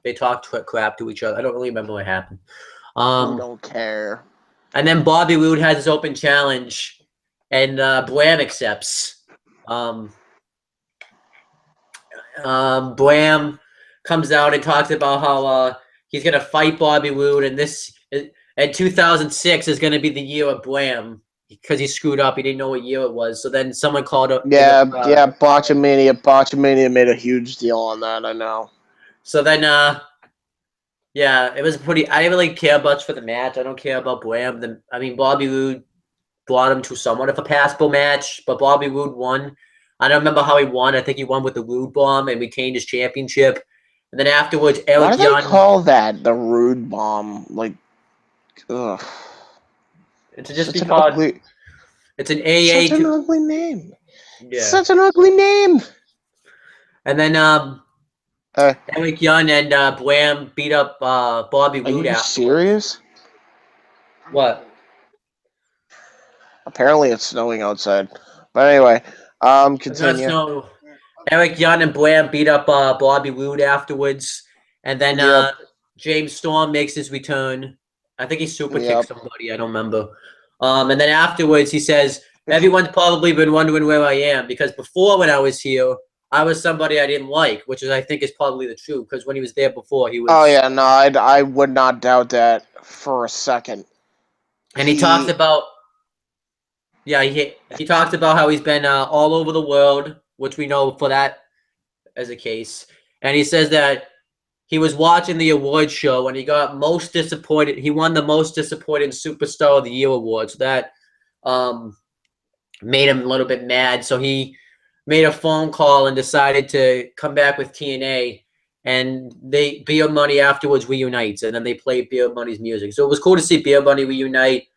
they talked crap to each other. I don't really remember what happened. We don't care. And then Bobby Roode has his open challenge, and Blam accepts. Blam comes out and talks about how he's gonna fight Bobby Roode, and and 2006 is gonna be the year of Blam because he screwed up. He didn't know what year it was. So then someone called up. Yeah, Botchamania. Botchamania made a huge deal on that. I know. So then, yeah, it was pretty. I didn't really care much for the match. I don't care about Blam. I mean, Bobby Roode brought him to somewhat of a passable match, but Bobby Roode won. I don't remember how he won. I think he won with the Roode Bomb and retained his championship. And then afterwards, Why Eric do they Young. call that the Rude Bomb? Like, ugh. It's just Such an because ugly. it's an Such an AA. ugly name. Yeah. Such an ugly name. And then Uh, Eric Young and Blam beat up Bobby are Roode you afterwards. serious? What? Apparently, it's snowing outside. But anyway, It's not continue. snow. Eric Young and Blam beat up Bobby Roode afterwards. And then Yep. James Storm makes his return. I think he super kicked Yep. somebody. I don't remember. And then afterwards, he says, everyone's probably been wondering where I am because before when I was here, I was somebody I didn't like, which is I think is probably the truth because when he was there before, he Oh was. yeah, no, I would not doubt that for a second. And he talks about. Yeah, he talks about how he's been all over the world, which we know for that as a case. And he says that he was watching the award show and he got most disappointed. He won the most disappointing superstar of the year award. So that made him a little bit mad. So he made a phone call and decided to come back with TNA. And Beer Money afterwards reunites, and then they play Beer Money's music. So it was cool to see Beer Money reunite.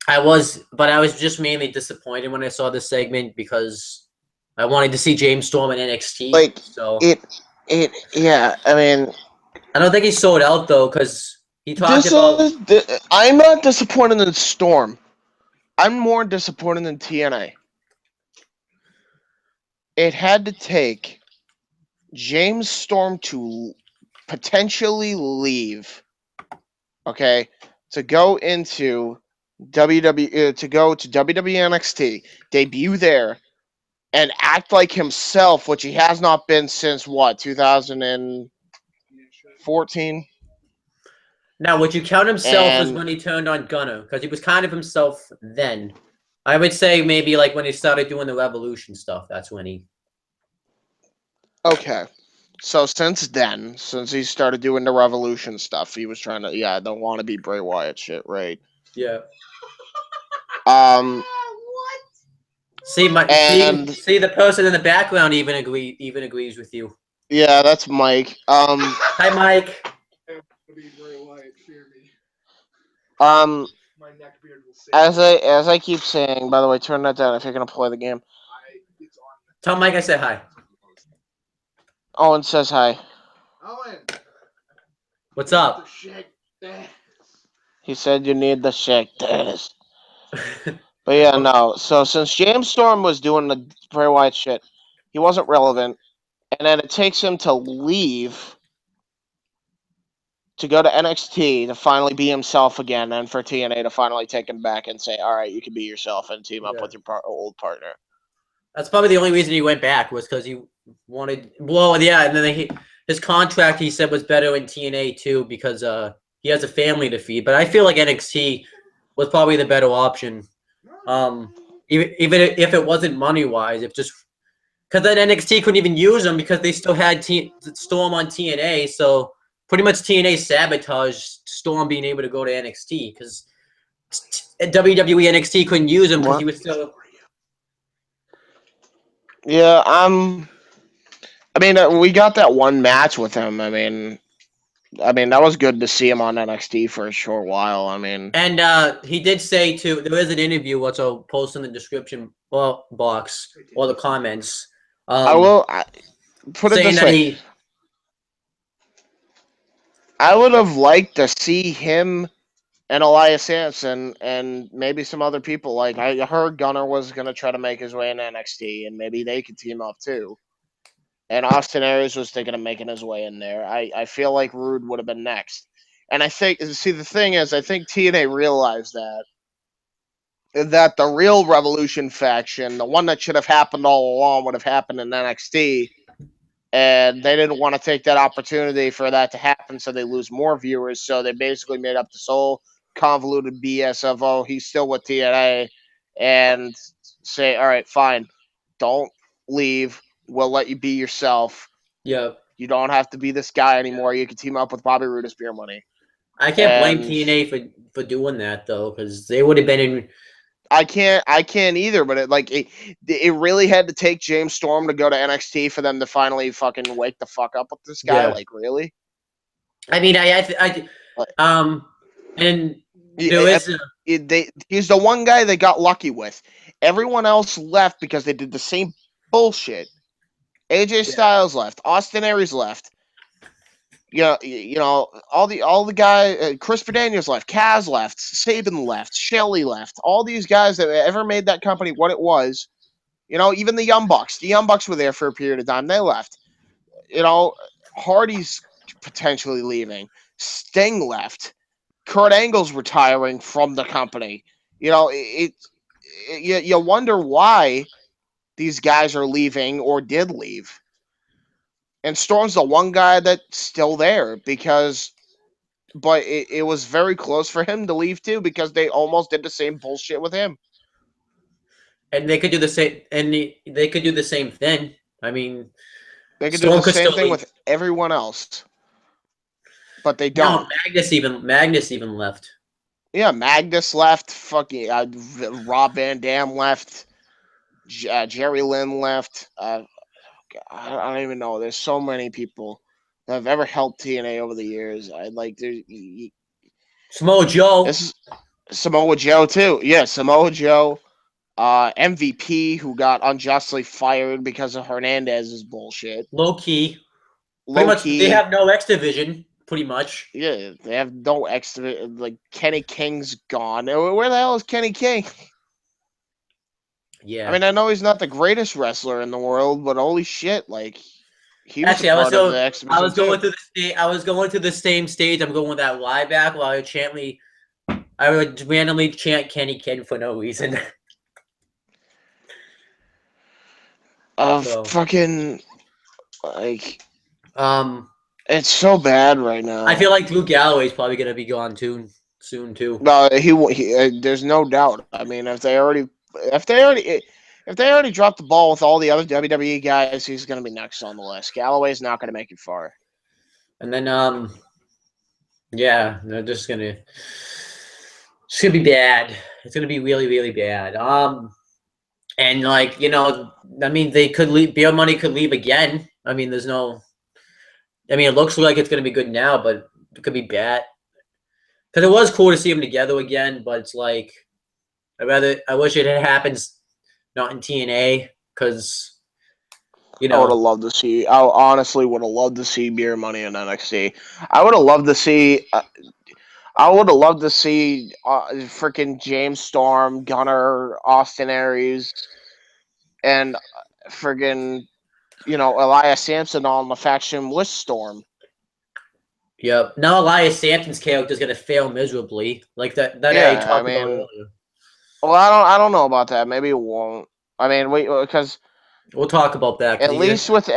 I was just mainly disappointed when I saw this segment because I wanted to see James Storm in NXT. like So yeah. I mean, I don't think he sold out though because he talked about. I'm not disappointed in Storm. I'm more disappointed in TNA. It had to take James Storm to potentially leave, okay, to go into to go to WWE NXT, debut there, and act like himself, which he has not been since what 2014. Now, would you count himself as And when he turned on Gunner? Because he was kind of himself then. I would say maybe like when he started doing the Revolution stuff. That's when he. okay, so since then, since he started doing the Revolution stuff, he was trying to the want to be Bray Wyatt shit, right? Yeah. Um, See and see the person in the background even agrees with you. yeah, that's Mike. Hi, Mike. As I keep saying, by the way, turn that down if you're gonna play the game. Tell Mike I said hi. Owen says hi. Owen. What's up? He said you need the shake this. But yeah, no. So since James Storm was doing the Bray Wyatt shit, he wasn't relevant, and then it takes him to leave to go to NXT to finally be himself again, and for TNA to finally take him back and say, "All right, you can be yourself and team up Yeah. with your old partner." That's probably the only reason he went back was because he wanted. Well, yeah, and then his contract he said was better in TNA too because he has a family to feed. But I feel like NXT was probably the better option. Um, even if it wasn't money wise, if just because then NXT couldn't even use him because they still had Storm on TNA. So pretty much TNA sabotaged Storm being able to go to NXT because WWE NXT couldn't use him because he was still. Yeah, I mean, we got that one match with him. I mean that was good to see him on NXT for a short while. I mean, And he did say too. There is an interview which I'll post in the description box or the comments. I Um, will put it saying this that way: he. I would have liked to see him and Elias Sampson and maybe some other people. Like I heard Gunner was gonna try to make his way in NXT, and maybe they could team up too. And Austin Aries was thinking of making his way in there. I feel like Rude would have been next. And I think see the thing is I think TNA realized that the real Revolution faction, the one that should have happened all along, would have happened in NXT, and they didn't want to take that opportunity for that to happen, so they lose more viewers. So they basically made up this whole convoluted BS of, oh, he's still with TNA, and say, all right, fine, don't leave. We'll let you be yourself. Yeah, You don't have to be this guy anymore. You can team up with Bobby Roode as Beer Money. I can't blame And TNA for doing that though because they would have been in. I can't either, but it really had to take James Storm to go to NXT for them to finally fucking wake the fuck up with this guy. Yeah, Like, really? I mean, Like, and there yeah, is. he's the one guy they got lucky with. Everyone else left because they did the same bullshit. AJ Yeah, Styles left. Austin Aries left. You know all the guys. Chris Daniels left. Kaz left. Saban left. Shelly left. All these guys that ever made that company what it was. You know, even the Young Bucks. The Young Bucks were there for a period of time. They left. You know, Hardy's potentially leaving. Sting left. Kurt Angle's retiring from the company. You know, you wonder why these guys are leaving or did leave. And Storm's the one guy that's still there because, but it was very close for him to leave too because they almost did the same bullshit with him. and they could do the same, and they could do the same thing. I mean, They could do Storm the could same still thing leave. with everyone else, but they No, don't. Magnus even left. Yeah, Magnus left. Fucking Rob Van Dam left. Jerry Lynn left. I don't even know. There's so many people that have ever helped TNA over the years. I like there. Samoa Joe, This is Samoa Joe too. Yeah, Samoa Joe. MVP who got unjustly fired because of Hernandez's bullshit. low key. Pretty Low much, they key. have no X division. Pretty much. Yeah, they have no extra. Like Kenny King's gone. Where the hell is Kenny King? I Yeah. mean, I know he's not the greatest wrestler in the world, but holy shit, like he was a Actually, I was part of the so I exhibition was going too. through I was going to the same stage. I'm going with that live back while I would randomly chant Kenny King for no reason. So, Fucking like um, it's so bad right I now. feel like Drew Galloway's probably gonna be gone too soon too. No, there's no doubt. I mean, if they already if they already dropped the ball with all the other WWE guys, he's going to be next on the list. Galloway's not going to make it far. And then yeah, they're just gonna. It's gonna be bad. It's gonna be really, really bad. And like I mean, they could leave. Beer Money could leave again. I mean, there's no. I mean, it looks like it's gonna be good now, but it could be bad. Because it was cool to see them together again, but it's like I wish it had happened not in TNA because You I would have know. loved to see. I honestly would have loved to see Beer Money in NXT. I would have loved to see. I would have loved to see freaking James Storm, Gunner, Austin Aries, and friggin' Elias Sampson on the faction with Storm. Yep. Now Elias Sampson's character is gonna fail miserably, like that I Yeah, I talked about mean, earlier. well, I don't know about that. Maybe it won't. I mean, wait, because We'll talk about that because at least with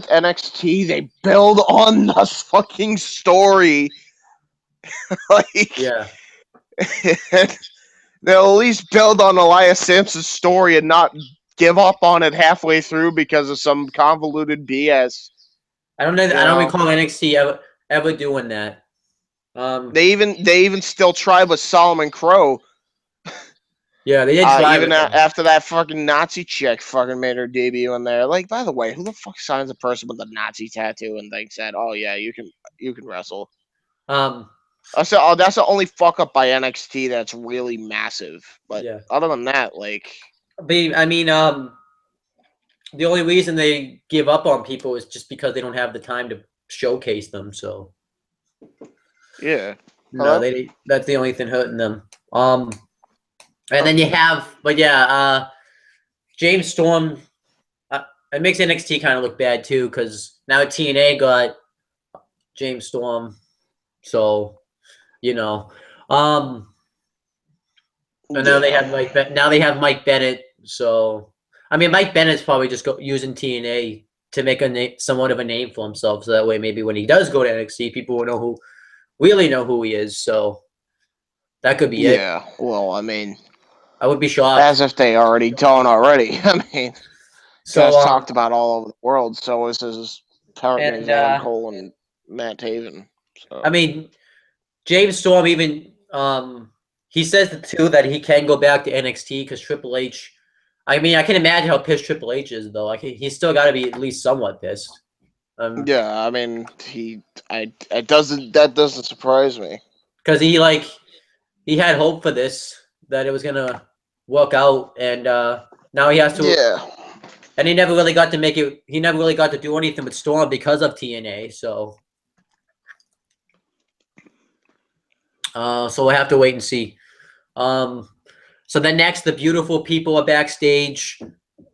NXT, they build on the fucking story. Like yeah. they'll at least build on Elias Sampson's story and not give up on it halfway through because of some convoluted BS. I don't know. You I don't know, recall NXT ever doing that. Um. they even still tried with Solomon Crow. Yeah, they did try Even with them. after that fucking Nazi chick fucking made her debut in there. Like, by the way, who the fuck signs a person with a Nazi tattoo and thinks that, oh yeah, you can wrestle? Um. That's the only fuck up by NXT that's really massive. But Yeah. other than that, like, I mean, the only reason they give up on people is just because they don't have the time to showcase them. So yeah. no, Hello? they that's the only thing hurting them. And then you have, but yeah, James Storm. It makes NXT kind of look bad too because now TNA got James Storm, so you know, um, and now they have Yeah. now they have Mike Bennett. So I mean, Mike Bennett's probably just using TNA to make somewhat of a name for himself, so that way maybe when he does go to NXT, people will really know who he is. So that could be it. Yeah. Well, I mean, I would be shocked. as if they already don't already. I mean, So guy's talked about all over the world. So is his partners and Adam Cole and Matt Taven. I So mean, James Storm even he says too that he can go back to NXT because Triple H. I mean, I can imagine how pissed Triple H is though. Like he's still got to be at least somewhat pissed. yeah, I mean, that doesn't surprise me. Because he had hope for this that it was gonna work out, and now he has to. Yeah. And he never really got to make it. He never really got to do anything with Storm because of TNA. So we'll have to wait and see. So then next, the beautiful people are backstage,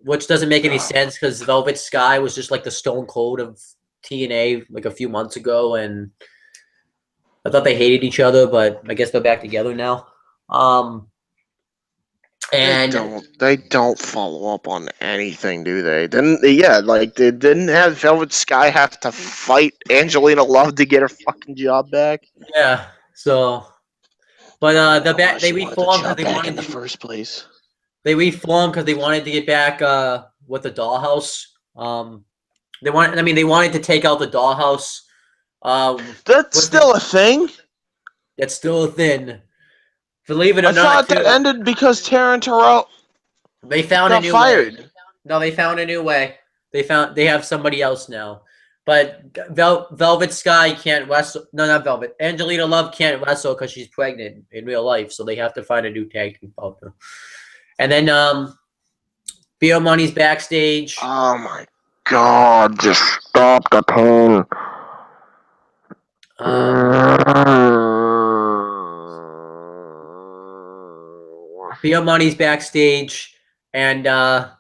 which doesn't make any sense because Velvet Sky was just like the Stone Cold of TNA like a few months ago, and I thought they hated each other, but I guess they're back together now. And They don't follow up on anything, do they? Didn't yeah, like they didn't have Velvet Sky have to fight Angelina Love to get her fucking job back? yeah, so but I don't know why they she wanted the reformed because job they back in wanted the to first place. get back with the dollhouse. They wanted to take out the dollhouse. That's What's the still a thing? That's still a thing. Believe it or I not, thought that too. ended because Taryn Terrell They found a got new way. fired. No, they found a new way. They have somebody else now. But Velvet Sky can't wrestle. No, not Velvet. Angelina Love can't wrestle because she's pregnant in real life, so they have to find a new tag team partner. And then Beer Money's backstage. Oh my god, just stop the pain. Um, Beer Money's backstage, and I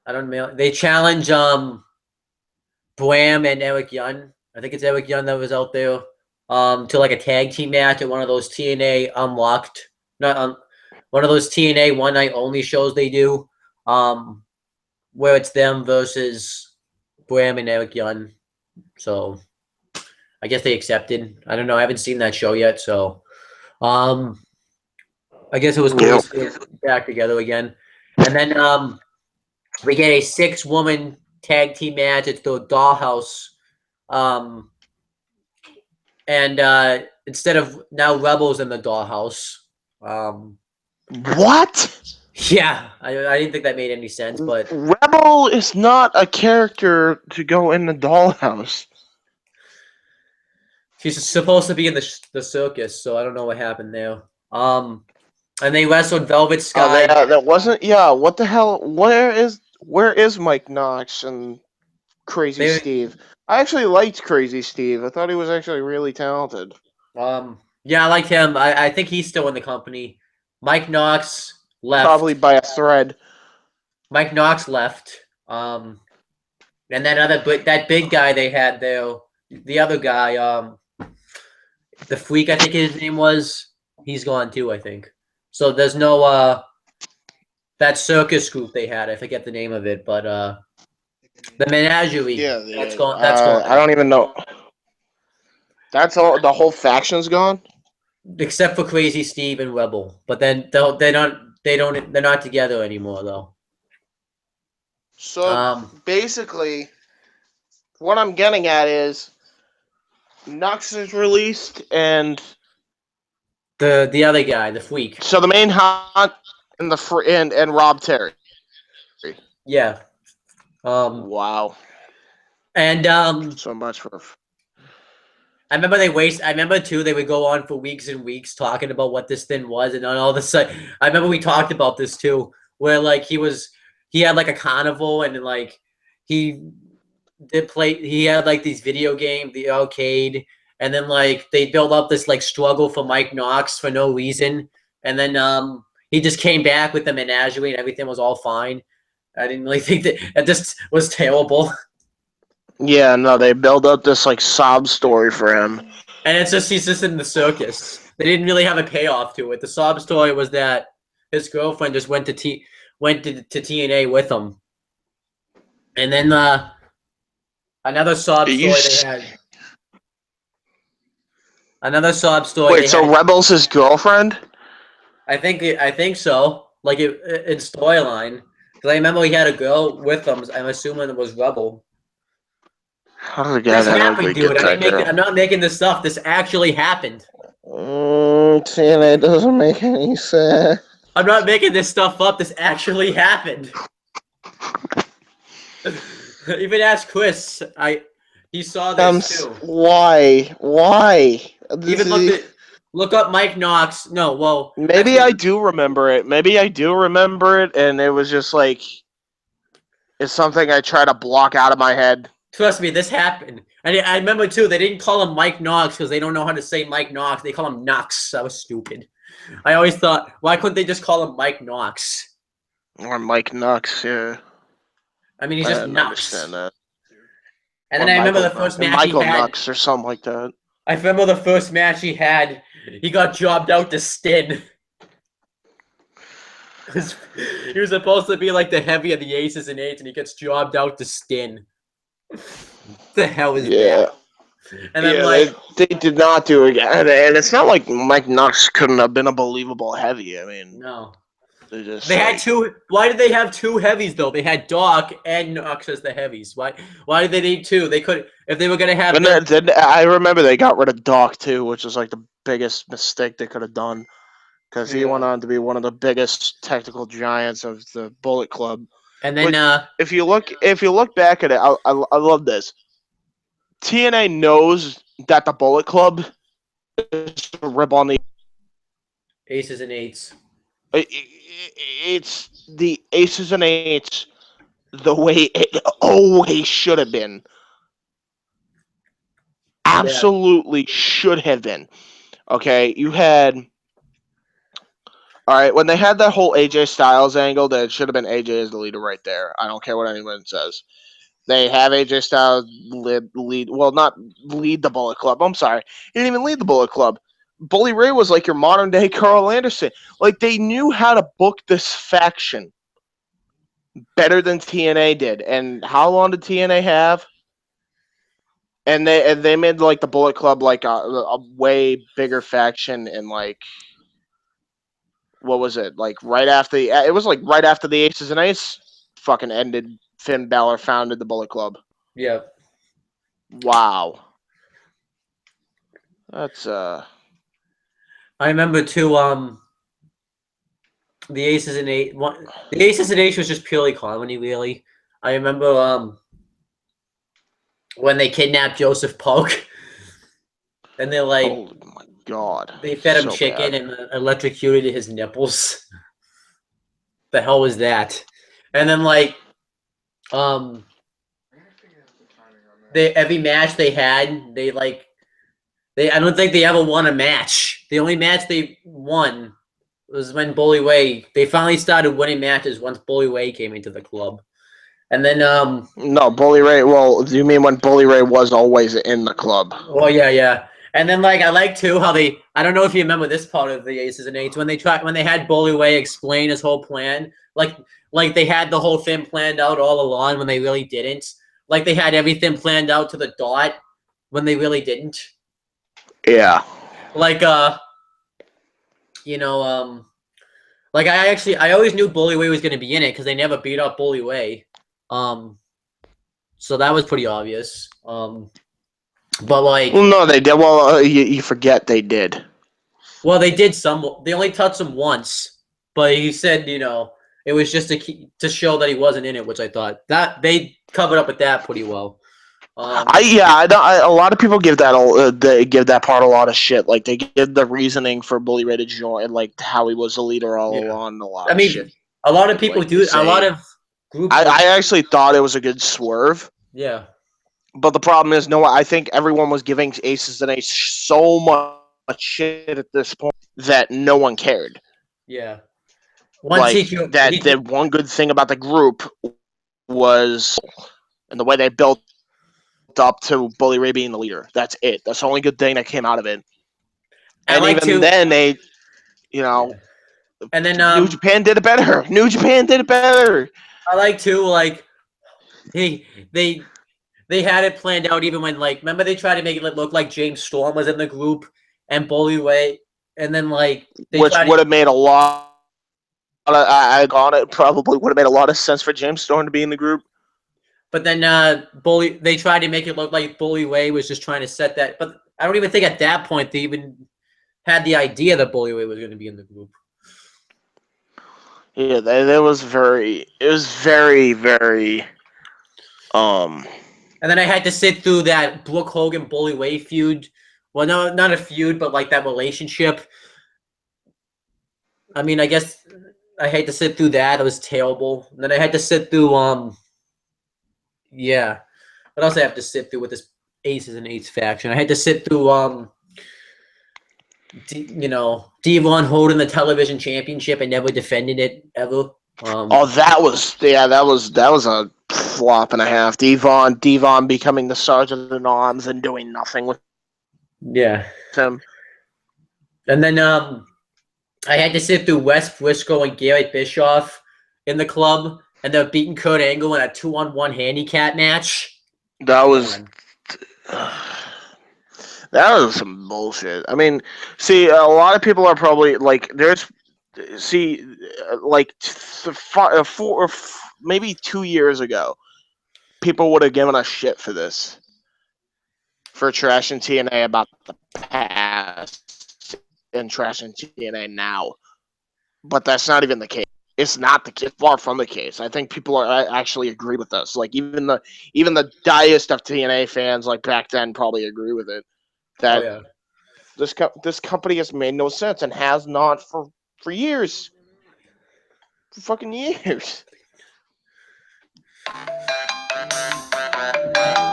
don't know. They challenge Bram and Eric Young. I think it's Eric Young that was out there to like a tag team match at one of those TNA Unlocked, not one of those TNA one night only shows they do, where it's them versus Bram and Eric Young. So I guess they accepted. I don't know. I haven't seen that show yet, so I guess it was cool to see them back together again. And then we get a 6-woman tag team match. It's the Dollhouse. Um, and instead of now Rebels in the Dollhouse. What? Yeah, I didn't think that made any sense, but Rebel is not a character to go in the dollhouse. she's supposed to be in the circus, so I don't know what happened there. And they wrestled Velvet Sky. That wasn't. Yeah, what the hell? Where is? Where is Mike Knox and Crazy They Steve? I actually liked Crazy Steve. I thought he was actually really talented. yeah, I like him. I think he's still in the company. Mike Knox Probably left. by a thread. Mike Knox left. And that big guy they had there, the other guy, the freak, I think his name was. He's gone too, I think. So there's no that circus group they had. I forget the name of it, but the menagerie. Yeah, That's the, gone. That's I gone. don't even know. That's all. The whole faction's gone. Except for Crazy Steve and Rebel. But then they're not together anymore though. So basically, what I'm getting at is Knox is released, and The other guy, the freak. so the main hot and and Rob Terry. Yeah. Wow. And So much for. I remember too they would go on for weeks and weeks talking about what this thing was, and then all of a sudden I remember we talked about this too, where like he had like a carnival, and then like he he had like these video game, the arcade, and then like they built up this like struggle for Mike Knox for no reason, and then he just came back with the menagerie and everything was all fine. I didn't really think that just was terrible. Yeah, no, they build up this like sob story for him. And it's just he's just in the circus. They didn't really have a payoff to it. The sob story was that his girlfriend just went to TNA with him. And then another sob story they had. Another sob story. Wait, so Rebel's his girlfriend? I think so. Like in storyline, because I remember he had a girl with him. I'm assuming it was Rebel. How did the guy This that happened, ugly dude. get that girl? I'm not making this stuff. This actually happened. TNA doesn't make any sense. I'm not making this stuff up. This actually happened. Even ask Chris. He saw this too. Why? Even look up Mike Knox. No, well, maybe I do remember it. And it was just like it's something I try to block out of my head. Trust me, this happened. And I remember too. They didn't call him Mike Knox because they don't know how to say Mike Knox. They call him Knox. That was stupid. I always thought, why couldn't they just call him Mike Knox? Or Mike Knox, yeah. I mean, he's just Knox. Understand that. And then I remember the first match Michael he had. Knox or something like that. I remember the first match he had. He got jobbed out to Stin. He was supposed to be like the heavy of the aces and eights, and he gets jobbed out to Stin. The hell is that? And I'm like, they did not do it, and it's not like Mike Knox couldn't have been a believable heavy. I mean, no. They had two. Why did they have two heavies though? They had Doc and Knox as the heavies. Why did they need two? They could if they were gonna have. I remember they got rid of Doc too, which was like the biggest mistake they could have done, because he went on to be one of the biggest technical giants of the Bullet Club. And then, if you look back at it, I love this. TNA knows that the Bullet Club is a rib on the aces and eights. It's the aces and eights the way it always should have been. Absolutely should have been. Okay, you had. All right, when they had that whole AJ Styles angle, that should have been AJ as the leader right there. I don't care what anyone says. They have AJ Styles lead. Well, not lead the Bullet Club. I'm sorry, he didn't even lead the Bullet Club. Bully Ray was like your modern day Carl Anderson. Like, they knew how to book this faction better than TNA did. And how long did TNA have? And they made like the Bullet Club like a way bigger faction, and like, what was it, like right after the Aces and Ace fucking ended. Finn Balor founded the Bullet Club. Yeah. Wow. That's I remember too. The Aces and Eight. The Aces and Eights was just purely comedy, really. I remember when they kidnapped Joseph Polk, and they're like, oh my god, they fed him chicken and electrocuted his nipples. The hell was that? And then like um, every match they had, I don't think they ever won a match. The only match they won was when Bully Way. They finally started winning matches once Bully Way came into the club, and then No, Bully Ray. Well, do you mean when Bully Ray was always in the club? well, yeah. And then I like too how they. I don't know if you remember this part of the Aces and Eights when they had Bully Way explain his whole plan. Like they had the whole thing planned out all along when they really didn't. Like they had everything planned out to the dot when they really didn't. Yeah. Like you know like I always knew Bully Way was going to be in it because they never beat up Bully Way. So that was pretty obvious. But Well, no, they did. Well, you forget they did. well, they did some. They only touched him once, but he said, it was just to show that he wasn't in it, which I thought that they covered up with that pretty well. A lot of people give that they give that part a lot of shit. Like they give the reasoning for Bully Ray to join, like how he was a leader all along. A lot of shit. A lot of people like, do. A lot of groups. I actually thought it was a good swerve. Yeah. But the problem is, no, I think everyone was giving Aces and Eights so much shit at this point that no one cared. Yeah. The one good thing about the group was, and the way they built up to Bully Ray being the leader. That's it. That's the only good thing that came out of it. And then they, and then New Japan did it better. New Japan did it better. I like too, they had it planned out even when remember they tried to make it look like James Storm was in the group and Bully Ray, and then which would have made a lot. It probably would have made a lot of sense for James Storm to be in the group. But then they tried to make it look like Bully Ray was just trying to set that. But I don't even think at that point they even had the idea that Bully Ray was going to be in the group. Yeah, it was very, very. And then I had to sit through that Brooke Hogan Bully Ray feud. Well, no, not a feud, but that relationship. I mean, I guess I had to sit through that. It was terrible. And then I had to sit through yeah. What else I have to sit through with this Aces and Eights faction? I had to sit through Devon holding the television championship and never defended it ever. That was a flop and a half. Devon becoming the sergeant at arms and doing nothing with him. And then I had to sit through Wes Briscoe and Garrett Bischoff in the club, and they're beating Kurt Angle in a 2-on-1 handicap match. That was some bullshit. I mean, see, a lot of people are probably maybe 2 years ago, people would have given us shit for this, for trashing TNA about the past and trashing TNA now. But that's not even the case. It's not the case. Far from the case. I think people actually agree with us. Even the diest of TNA fans back then probably agree with it. That this company has made no sense and has not for years. For fucking years.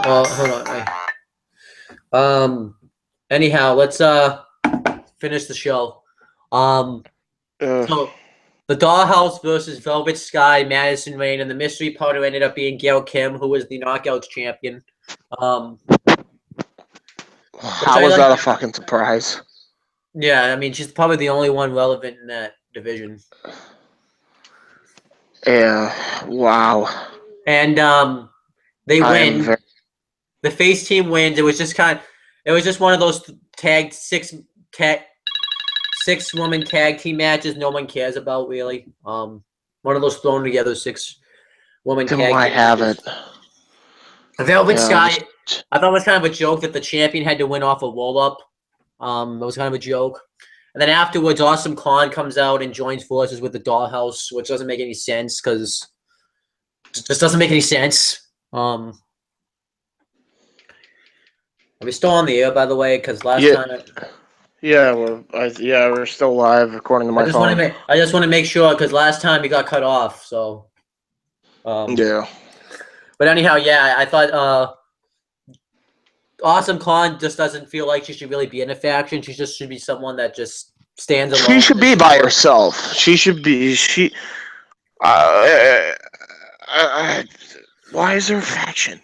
Well, hold on. Anyhow, let's finish the show. So the Dollhouse versus Velvet Sky, Madison Rain, and the mystery partner ended up being Gail Kim, who was the Knockouts champion. How was that a fucking surprise? Yeah, I mean, she's probably the only one relevant in that division. Yeah, wow. And they win. The face team wins. It was just one of those six-woman tag team matches no one cares about, really. One of those thrown together 6-woman tag team I have it. Velvet Sky, I thought it was kind of a joke that the champion had to win off a roll-up. It was kind of a joke. And then afterwards, Awesome Khan comes out and joins forces with the Dollhouse, which doesn't make any sense because it just doesn't make any sense. Are we still on the air, by the way? Because last time... we're still live according to my phone. I just want to make sure because last time you got cut off. So, yeah. But anyhow, yeah, I thought Awesome Khan just doesn't feel like she should really be in a faction. She just should be someone that just stands She alone. should be by herself. She should be. Uh, uh, why is there a faction?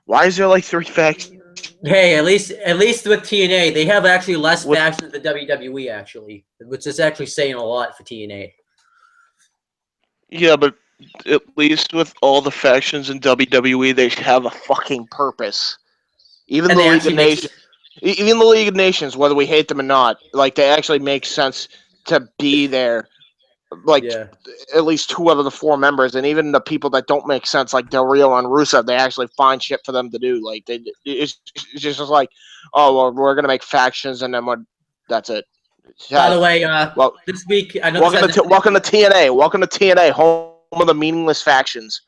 Why is there like 3 factions? Hey, at least with TNA, they have actually less With factions than WWE actually, which is actually saying a lot for TNA. yeah, but at least with all the factions in WWE, they have a fucking purpose. Even And the they League of actually make Nations, even the League of Nations, whether we hate them or not, like they actually make sense to be there. Like yeah. at least 2 out of the 4 members, and even the people that don't make sense, like Del Rio and Rusev, they actually find shit for them to do. Like it's just like, oh well, we're gonna make factions, and then that's it. By Hey, the way, well, this week I know this has welcome to TNA. Welcome to TNA, home of the meaningless factions.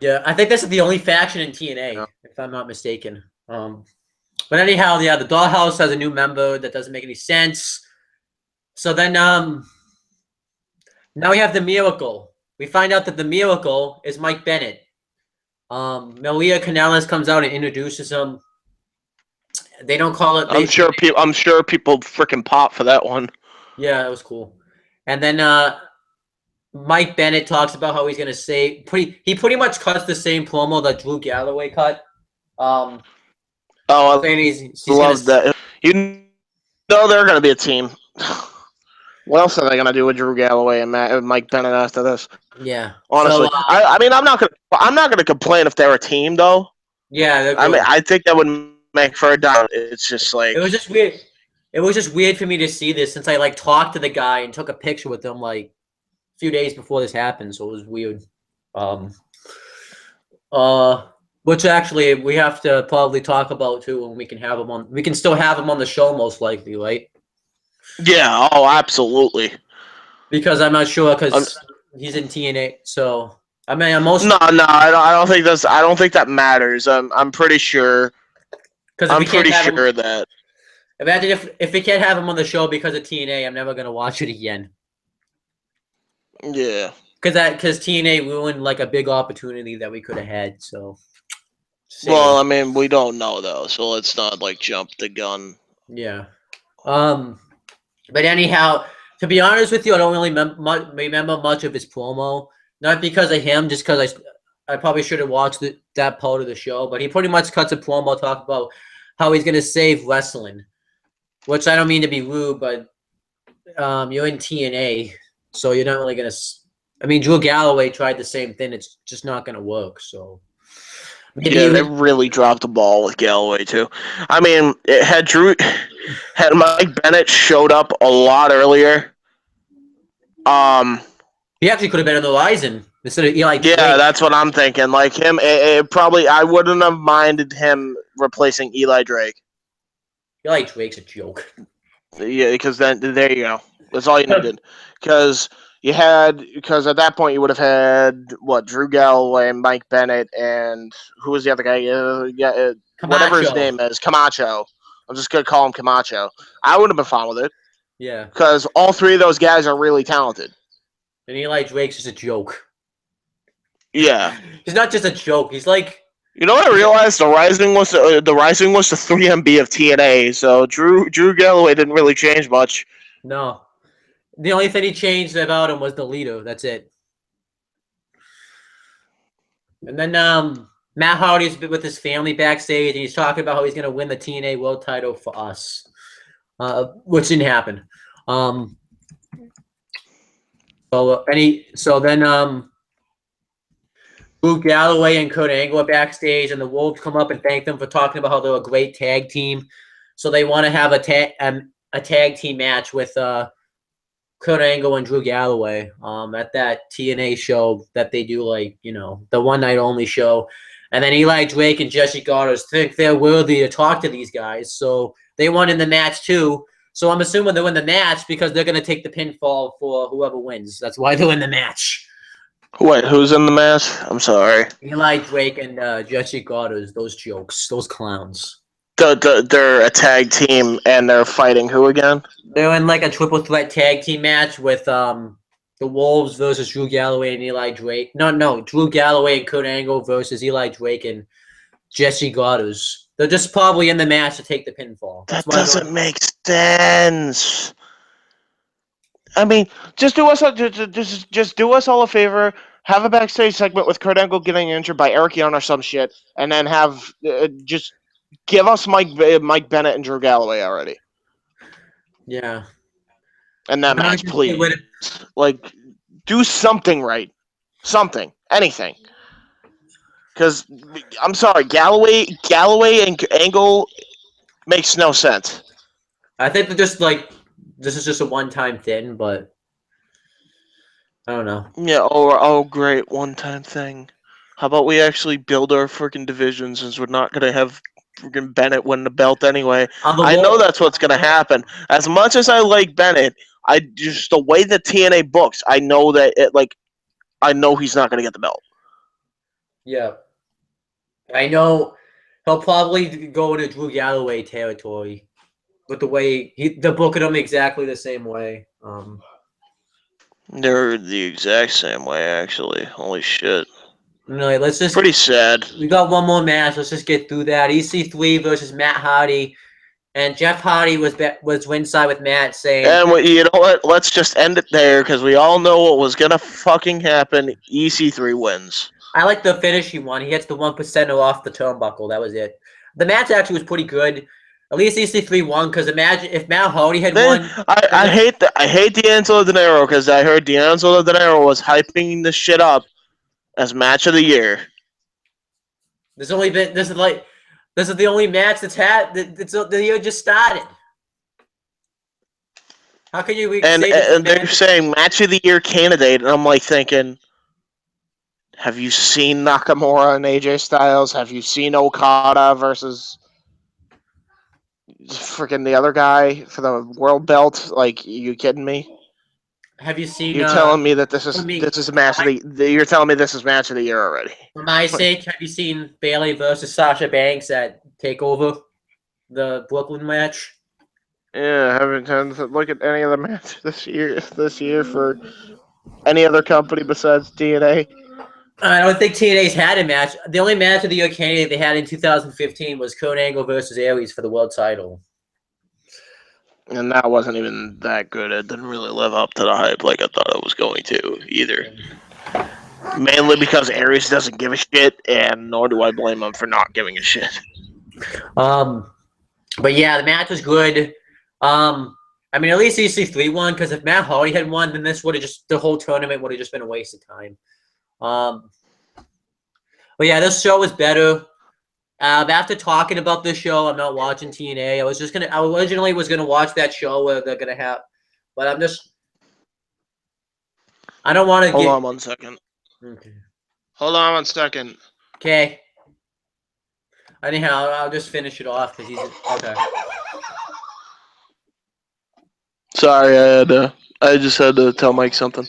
yeah, I think this is the only faction in TNA, Yeah. if I'm not mistaken. But anyhow, yeah, the Dollhouse has a new member that doesn't make any sense. So then, now we have the Miracle. We find out that the Miracle is Mike Bennett. Malia Canales comes out and introduces him. They don't call it. I'm sure people freaking pop for that one. Yeah, that was cool. And then Mike Bennett talks about how he's gonna say he pretty much cuts the same promo that Drew Galloway cut. Oh, I he's love that. You know they're gonna be a team. What else are they gonna do with Drew Galloway and Mike Bennett after this? Yeah. Honestly, So, I mean, I'm not gonna complain if they're a team though. yeah, I mean, I think that would make for a doubt. It's just like it was just weird. It was just weird for me to see this since I like talked to the guy and took a picture with him like a few days before this happened, so it was weird. Which actually we have to probably talk about too when we can have him on. We can still have him on the show most likely, right? yeah, oh, absolutely. Because I'm not sure because he's in TNA. So I mean, no, I don't think that's. I don't think that matters. I'm pretty sure. I'm pretty sure that. Imagine if we can't have him on the show because of TNA, I'm never gonna watch it again. Yeah. Because TNA ruined like a big opportunity that we could have had. So. Well, I mean, we don't know though, so let's not like jump the gun. Yeah. But anyhow, to be honest with you, I don't really remember much of his promo. Not because of him, just because I probably should have watched that part of the show. But he pretty much cuts a promo talk about how he's gonna save wrestling, which I don't mean to be rude, but you're in TNA, so you're not really gonna. I mean, Drew Galloway tried the same thing. It's just not gonna work. So. Yeah, they really dropped the ball with Galloway too. I mean, had Mike Bennett showed up a lot earlier. He actually could have been on the Ryzen instead of Eli Drake. Yeah, that's what I'm thinking. Like him, probably I wouldn't have minded him replacing Eli Drake. Eli Drake's a joke. Yeah, because then there you go. That's all you needed. Because at that point you would have had what Drew Galloway, Mike Bennett, and who was the other guy? Whatever his name is, Camacho. I'm just gonna call him Camacho. I would have been fine with it. Yeah. Because all 3 of those guys are really talented. And Eli Drake's just a joke. Yeah. He's not just a joke. He's like. You know what I realized? The Rising was the 3MB of TNA. So Drew Galloway didn't really change much. No. The only thing he changed about him was the leader. That's it. And then Matt Hardy's with his family backstage, and he's talking about how he's going to win the TNA World Title for us, which didn't happen. So then Drew Galloway and Kurt Angle are backstage, and the Wolves come up and thank them for talking about how they're a great tag team. So they want to have a tag team match with Kurt Angle and Drew Galloway at that TNA show that they do, like, you know, the one night only show. And then Eli Drake and Jesse Goddard think they're worthy to talk to these guys. So they won in the match too. So I'm assuming they're in the match because they're going to take the pinfall for whoever wins. That's why they're in the match. Wait, who's in the match? I'm sorry. Eli Drake and Jesse Goddard, those jokes, those clowns. They're a tag team and they're fighting who again? They're in like a triple threat tag team match with the the Wolves versus Drew Galloway and Eli Drake. No, Drew Galloway and Kurt Angle versus Eli Drake and Jesse Goddard. They're just probably in the match to take the pinfall. That doesn't make sense. I mean, just do us just do us all a favor. Have a backstage segment with Kurt Angle getting injured by Eric Young or some shit, and then have just give us Mike Bennett and Drew Galloway already. Yeah. And that match, please. Like, do something right. Something. Anything. Because, I'm sorry, Galloway and Angle makes no sense. I think they're just like, this is just a one-time thing, but I don't know. Yeah, oh great, one-time thing. How about we actually build our freaking division since we're not going to have freaking Bennett win the belt anyway? I know that's what's going to happen. As much as I like Bennett, I just the way the TNA books, I know that I know he's not going to get the belt. Yeah. I know he'll probably go into Drew Galloway territory with the way they're booking him exactly the same way. They're the exact same way, actually. Holy shit. No, let's just. Pretty sad. We got one more match. Let's just get through that. EC3 versus Matt Hardy. And Jeff Hardy was ringside with Matt saying... And you know what? Let's just end it there because we all know what was going to fucking happen. EC3 wins. I like the finish he won. He hits the 1% off the turnbuckle. That was it. The match actually was pretty good. At least EC3 won because imagine if Matt Hardy had won. I hate D'Angelo Dinero because I heard D'Angelo Dinero was hyping this shit up as match of the year. This is the only match that's had the year just started. How can you and they're saying match of the year candidate, and I'm like thinking, have you seen Nakamura and AJ Styles? Have you seen Okada versus freaking the other guy for the world belt? Like, you kidding me? Have you seen? You're telling me that this is match of the. You're telling me this is match of the year already. For my sake, have you seen Bayley versus Sasha Banks at Takeover, the Brooklyn match? Yeah, I haven't had to look at any other match this year for any other company besides TNA. I don't think TNA's had a match. The only match of the year candidate they had in 2015 was Kurt Angle versus Aries for the world title. And that wasn't even that good. It didn't really live up to the hype like I thought it was going to either. Mainly because Aries doesn't give a shit, and nor do I blame him for not giving a shit. But yeah, the match was good. I mean, at least EC3 won, because if Matt Hardy had won, then this would have the whole tournament would have just been a waste of time. But yeah, this show was better. After talking about this show, I'm not watching TNA. I originally was gonna watch that show where they're gonna have, but I don't want to Hold on 1 second. Okay. Hold on 1 second. Okay. Anyhow, I'll just finish it off because he's okay. Sorry, I just had to tell Mike something.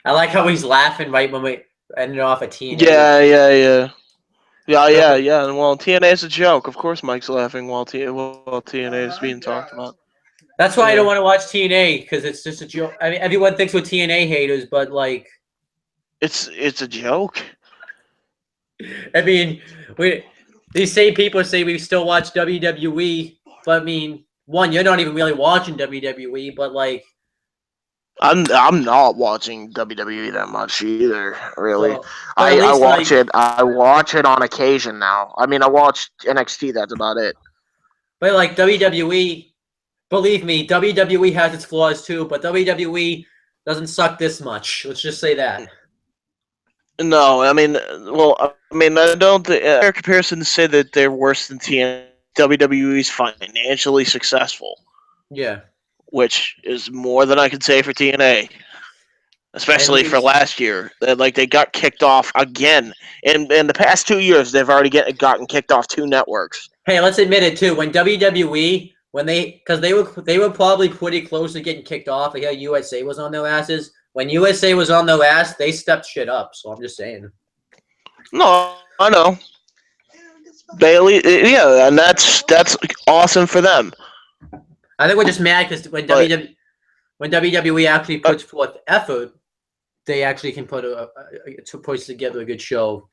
I like how he's laughing right when we ended off at TNA. Yeah. Well, TNA is a joke. Of course, Mike's laughing while TNA is being talked about. That's why I don't want to watch TNA, because it's just a joke. I mean, everyone thinks we're TNA haters, but like, it's a joke. I mean, these same people say we still watch WWE, but I mean, one, you're not even really watching WWE, but like, I'm not watching WWE that much either, really. Well, I watch it. I watch it on occasion now. I mean, I watch NXT. That's about it. But like WWE, believe me, WWE has its flaws too. But WWE doesn't suck this much. Let's just say that. No, I mean, I don't. Fair comparison to say that they're worse than TNA. WWE's financially successful. Yeah. Which is more than I can say for TNA, especially for last year. They got kicked off again. In the past 2 years, they've already gotten kicked off 2 networks. Hey, let's admit it too. When WWE, because they were probably pretty close to getting kicked off. Yeah, USA was on their asses. When USA was on their ass, they stepped shit up. So I'm just saying. No, I know. Bayley, yeah, and that's awesome for them. I think we're just mad because when WWE, when WWE actually puts forth effort, they actually can put to push together a good show.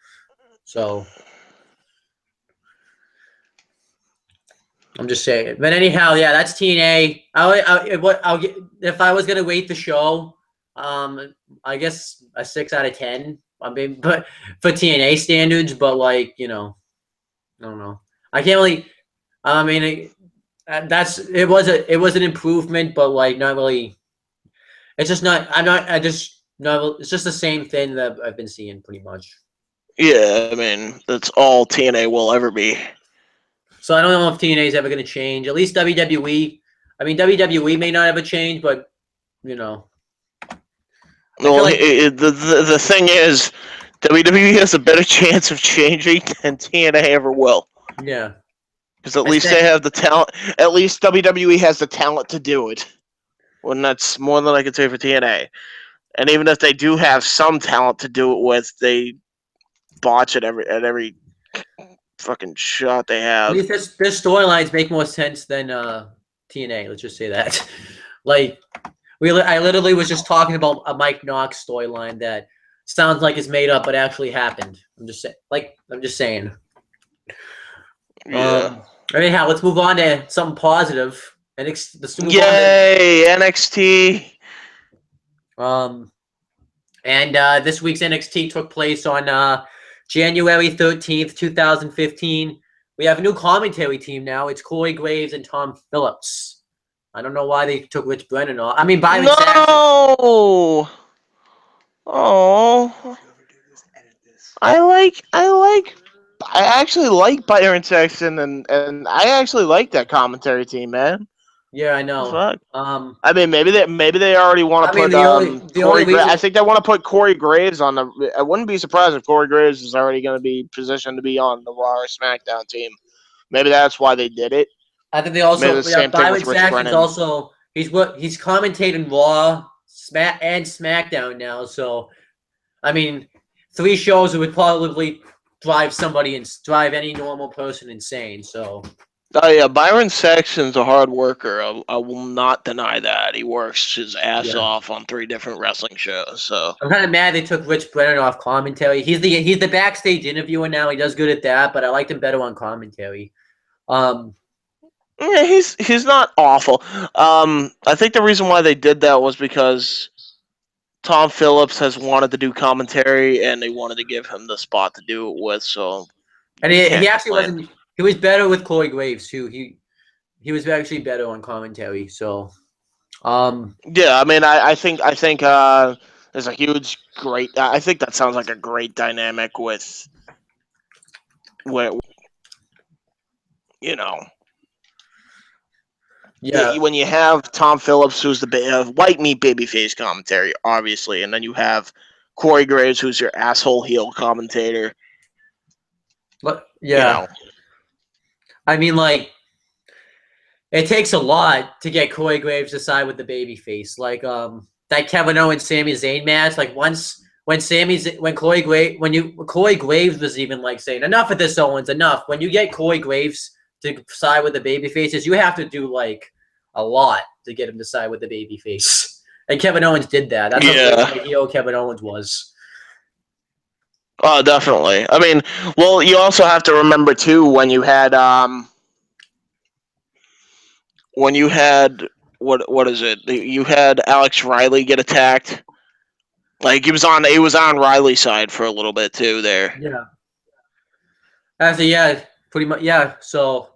So I'm just saying. But anyhow, yeah, that's TNA. I'll get if I was gonna rate the show, I guess a 6 out of 10. I mean, but for TNA standards, but like I don't know. I can't really. I mean, it was an improvement, but like not really. It's just not. I'm not. I just no. It's just the same thing that I've been seeing pretty much. Yeah, I mean that's all TNA will ever be. So I don't know if TNA is ever going to change. At least WWE. I mean, WWE may not ever change, but you know, I feel Well, like the thing is, WWE has a better chance of changing than TNA ever will. yeah. Because at I least they said have the talent. At least WWE has the talent to do it. Well, that's more than I can say for TNA. And even if they do have some talent to do it with, they botch it every fucking shot they at have. least their storylines make more sense than TNA. Let's just say that. Like I literally was just talking about a Mike Knox storyline that sounds like it's made up, but actually happened. I'm just saying. I'm just saying. Yeah. Anyhow, let's move on to something positive. And let's move on to Yay, NXT. um and this week's NXT took place on January 13th, 2015. We have a new commentary team now. It's Corey Graves and Tom Phillips. I don't know why they took Rich Brennan off. I mean, Byron Saxton. No. Oh. I actually like Byron Saxton and I actually like that commentary team, man. Yeah, I know. Fuck. I mean, maybe they already want I to mean, put the only Corey. I reason think they want to put Corey Graves on the. I wouldn't be surprised if Corey Graves is already going to be positioned to be on the Raw or SmackDown team. Maybe that's why they did it. I think they Maybe also the same thing Byron with Rich Saxton's Brennan. also he's commentating Raw, and SmackDown now. So I mean, 3 shows would probably drive any normal person insane. So Oh yeah, Byron Saxton's a hard worker. I will not deny that. He works his ass yeah, off on 3 different wrestling shows. So I'm kind of mad they took Rich Brennan off commentary. He's the backstage interviewer now. He does good at that, but I liked him better on commentary. Um, yeah, he's not awful. I think the reason why they did that was because Tom Phillips has wanted to do commentary, and they wanted to give him the spot to do it with. So and you he can't actually complain. wasn't. He was better with Corey Graves too. He was actually better on commentary. So Yeah, I mean, I think there's a huge great. I think that sounds like a great dynamic with where you know yeah, when you have Tom Phillips, who's the white meat babyface commentary, obviously, and then you have Corey Graves, who's your asshole heel commentator. but You yeah. know, I mean, like it takes a lot to get Corey Graves to side with the babyface. Like that Kevin Owens Sami Zayn match. Like once when Corey Graves was even like saying enough of this Owens, enough. When you get Corey Graves to side with the babyfaces, you have to do like a lot to get him to side with the babyface. And Kevin Owens did that. That's how great of yeah. a heel Kevin Owens was. Oh, definitely. I mean, well, you also have to remember too when you had what is it? You had Alex Riley get attacked. Like he was on Riley's side for a little bit too there. Yeah. Actually, yeah, pretty much. Yeah. So,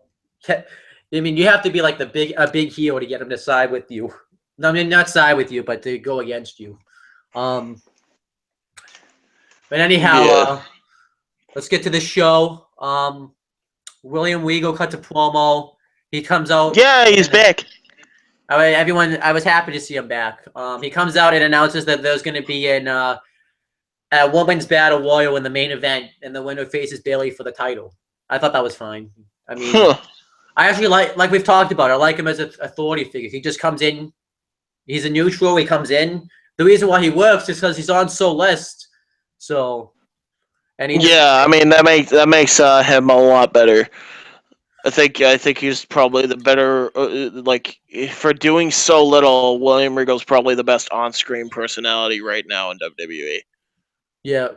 I mean, you have to be like a big heel to get him to side with you. I mean, not side with you, but to go against you. Um, but anyhow, Yeah. let's get to the show. William Regal cuts a promo. He comes out. Yeah, he's And back. I was happy to see him back. He comes out and announces that there's going to be a women's battle royal in the main event, and the winner faces Bayley for the title. I thought that was fine. I mean, Huh. I actually like we've talked about. I like him as an authority figure. He just comes in. He's a neutral. He comes in. The reason why he works is because he's on so list. So, and he just Yeah, I mean that makes him a lot better. I think he's probably the better. Like for doing so little, William Regal's probably the best on-screen personality right now in WWE Yeah,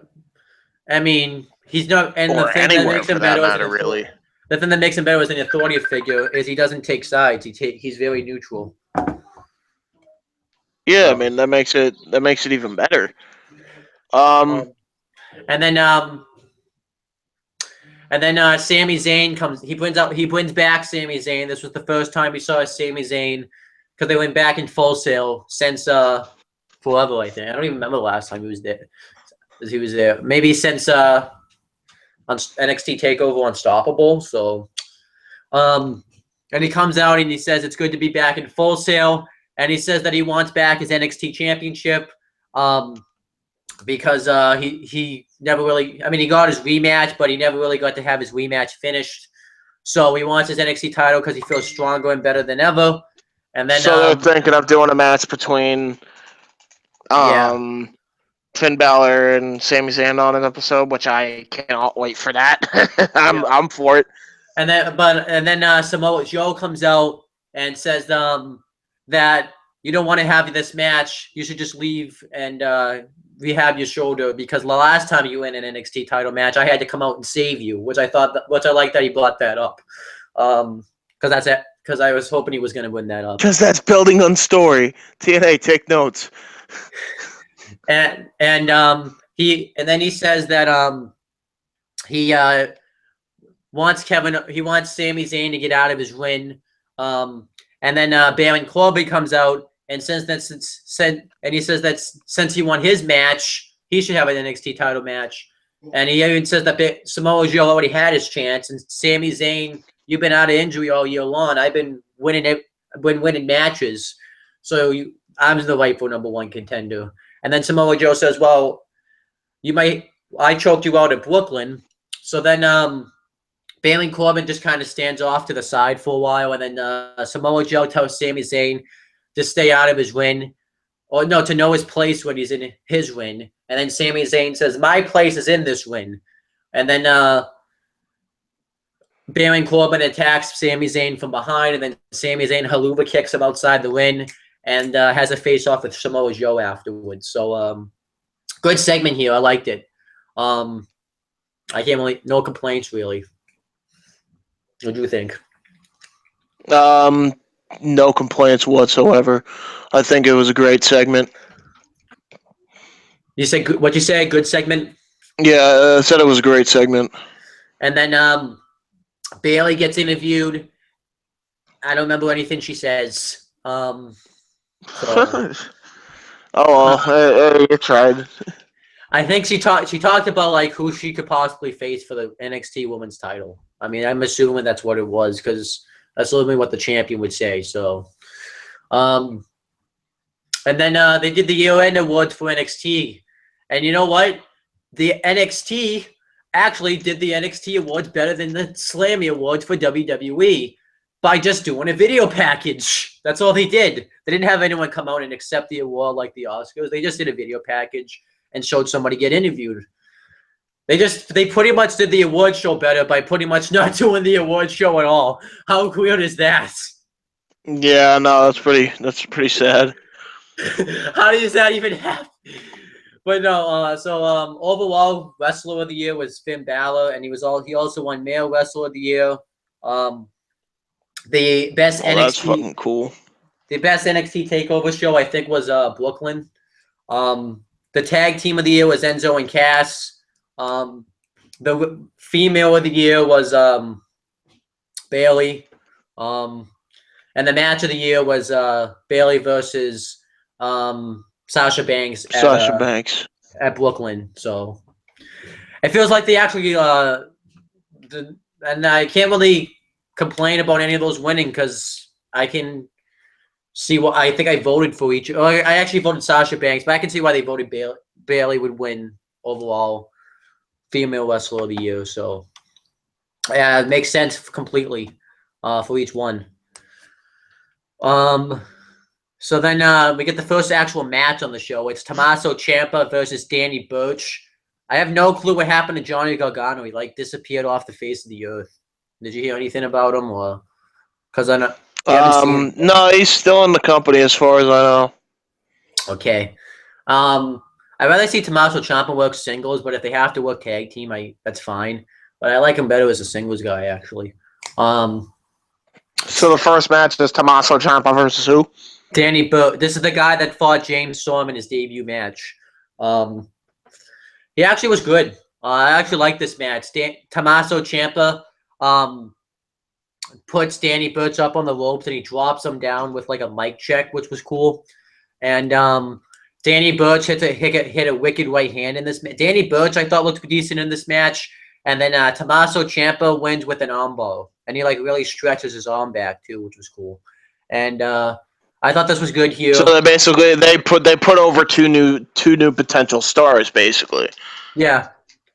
I mean, he's not, and the or thing that anywhere makes for him that better as an matter, really. the thing that makes him better as an authority figure is he doesn't take sides. He's very neutral. Yeah, I So, mean that makes it even better. Um, um, and then Sami Zayn comes. He brings back Sami Zayn. This was the first time we saw Sami Zayn because they went back in Full Sail since forever. I think I don't even remember the last time he was there. He was there maybe since on NXT Takeover Unstoppable. So and he comes out and he says it's good to be back in Full Sail, and he says that he wants back his NXT Championship. Because he never really, I mean, he got his rematch, but he never really got to have his rematch finished. So he wants his NXT title because he feels stronger and better than ever. And then, so they're thinking of doing a match between yeah, Finn Balor and Sami Zayn on an episode, which I cannot wait for that. yeah. I'm for it. And then Samoa Joe comes out and says that you don't want to have this match. You should just leave and rehab your shoulder because the last time you were in an NXT title match, I had to come out and save you, which I like that he brought that up. Because that's it. Because I was hoping he was going to win that up. Because that's building on story. TNA, take notes. And then he says that he wants Sami Zayn to get out of his win. And then Baron Corbin comes out and says that he says that since he won his match, he should have an NXT title match. And he even says that Samoa Joe already had his chance, and Sami Zayn, you've been out of injury all year long. I've been winning matches, so I'm the rightful #1 contender. And then Samoa Joe says, "Well, I choked you out at Brooklyn." So then Baron Corbin just kind of stands off to the side for a while, and then Samoa Joe tells Sami Zayn to stay out of his win, or no, to know his place when he's in his win. And then Sami Zayn says, "My place is in this win." And then Baron Corbin attacks Sami Zayn from behind, and then Sami Zayn haluva kicks him outside the ring and has a face-off with Samoa Joe afterwards. So good segment here. I liked it. I can't really, no complaints really. What do you think? No complaints whatsoever. I think it was a great segment. You said what you say? Good segment. Yeah, I said it was a great segment. And then Bailey gets interviewed. I don't remember anything she says. So, Oh well, you tried. I think she talked about like who she could possibly face for the NXT Women's Title. I mean, I'm assuming that's what it was because that's literally what the champion would say. So, and then they did the year-end awards for NXT, and you know what? The NXT actually did the NXT awards better than the Slammy awards for WWE by just doing a video package. That's all they did. They didn't have anyone come out and accept the award like the Oscars. They just did a video package and showed somebody get interviewed. They pretty much did the award show better by pretty much not doing the award show at all. How weird is that? Yeah, no, that's pretty sad. How does that even happen? But no, so overall wrestler of the year was Finn Balor, and he also won male wrestler of the year. The best NXT, that's fucking cool. The best NXT takeover show I think was Brooklyn. The tag team of the year was Enzo and Cass. The female of the year was Bailey. And the match of the year was Bailey versus Sasha Banks at Brooklyn. So it feels like they actually and I can't really complain about any of those winning because I can see what I think I voted for each. I actually voted Sasha Banks, but I can see why they voted Bailey would win overall female wrestler of the year. So yeah, it makes sense completely for each one. So then we get the first actual match on the show. It's Tommaso Ciampa versus Danny Burch. I have no clue what happened to Johnny Gargano. He like disappeared off the face of the earth. Did you hear anything about him, or because I know you haven't seen? No, he's still in the company as far as I know. Okay. Um, I'd rather see Tommaso Ciampa work singles, but if they have to work tag team, I that's fine. But I like him better as a singles guy, actually. Um, So the first match is Tommaso Ciampa versus who? Danny Burch. This is the guy that fought James Storm in his debut match. Um, he actually was good. I actually like this match. Tommaso Ciampa um, puts Danny Burch up on the ropes and he drops him down with like a mic check, which was cool. And Danny Burch hit a wicked right hand in this. Danny Burch I thought looked decent in this match. And then Tommaso Ciampa wins with an armbar, and he like really stretches his arm back too, which was cool. And I thought this was good So here. they put over two new potential stars basically. Yeah,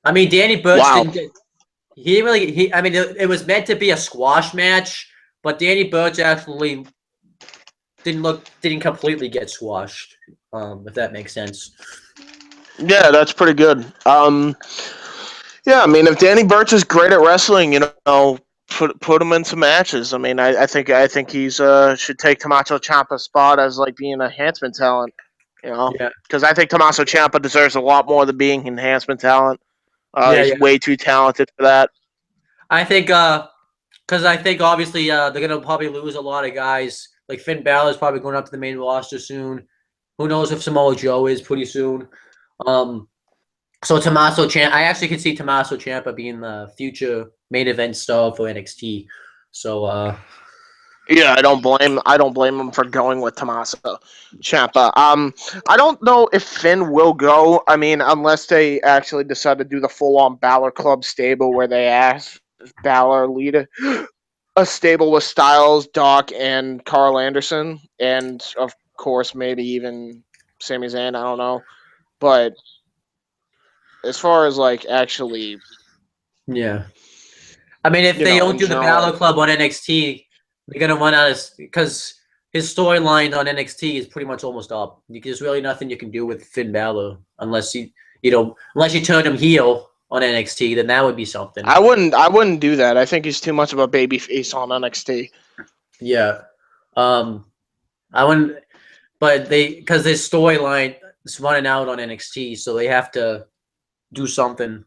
I mean Danny Burch Wow. didn't get. I mean it was meant to be a squash match, but Danny Burch actually didn't completely get squashed. If that makes sense. Yeah, that's pretty good. Yeah, I mean, if Danny Burch is great at wrestling, put him in some matches. I mean, I think he's should take Tommaso Ciampa's spot as like being a enhancement talent. Yeah, Because I think Tommaso Ciampa deserves a lot more than being enhancement talent. yeah. He's way too talented for that. I think because I think obviously they're gonna probably lose a lot of guys. Like Finn Balor's probably going up to the main roster soon. Who knows if Samoa Joe is pretty soon. Um, so Tommaso Ciampa, I actually could see Tommaso Ciampa being the future main event star for NXT. So Yeah, I don't blame him for going with Tommaso Ciampa. I don't know if Finn will go. I mean, unless they actually decide to do the full-on Balor Club stable where they ask Balor lead a stable with Styles, Doc, and Carl Anderson, and of course maybe even Sami Zayn. I don't know, but as far as like actually, yeah, I mean if they don't in do the general, Balor Club on NXT, they're gonna run out of because his storyline on NXT is pretty much almost up. There's really nothing you can do with Finn Balor unless you turn him heel on NXT, then that would be something. I wouldn't do that. I think he's too much of a baby face on NXT. Yeah. Um, I wouldn't, but because this storyline is running out on NXT, so they have to do something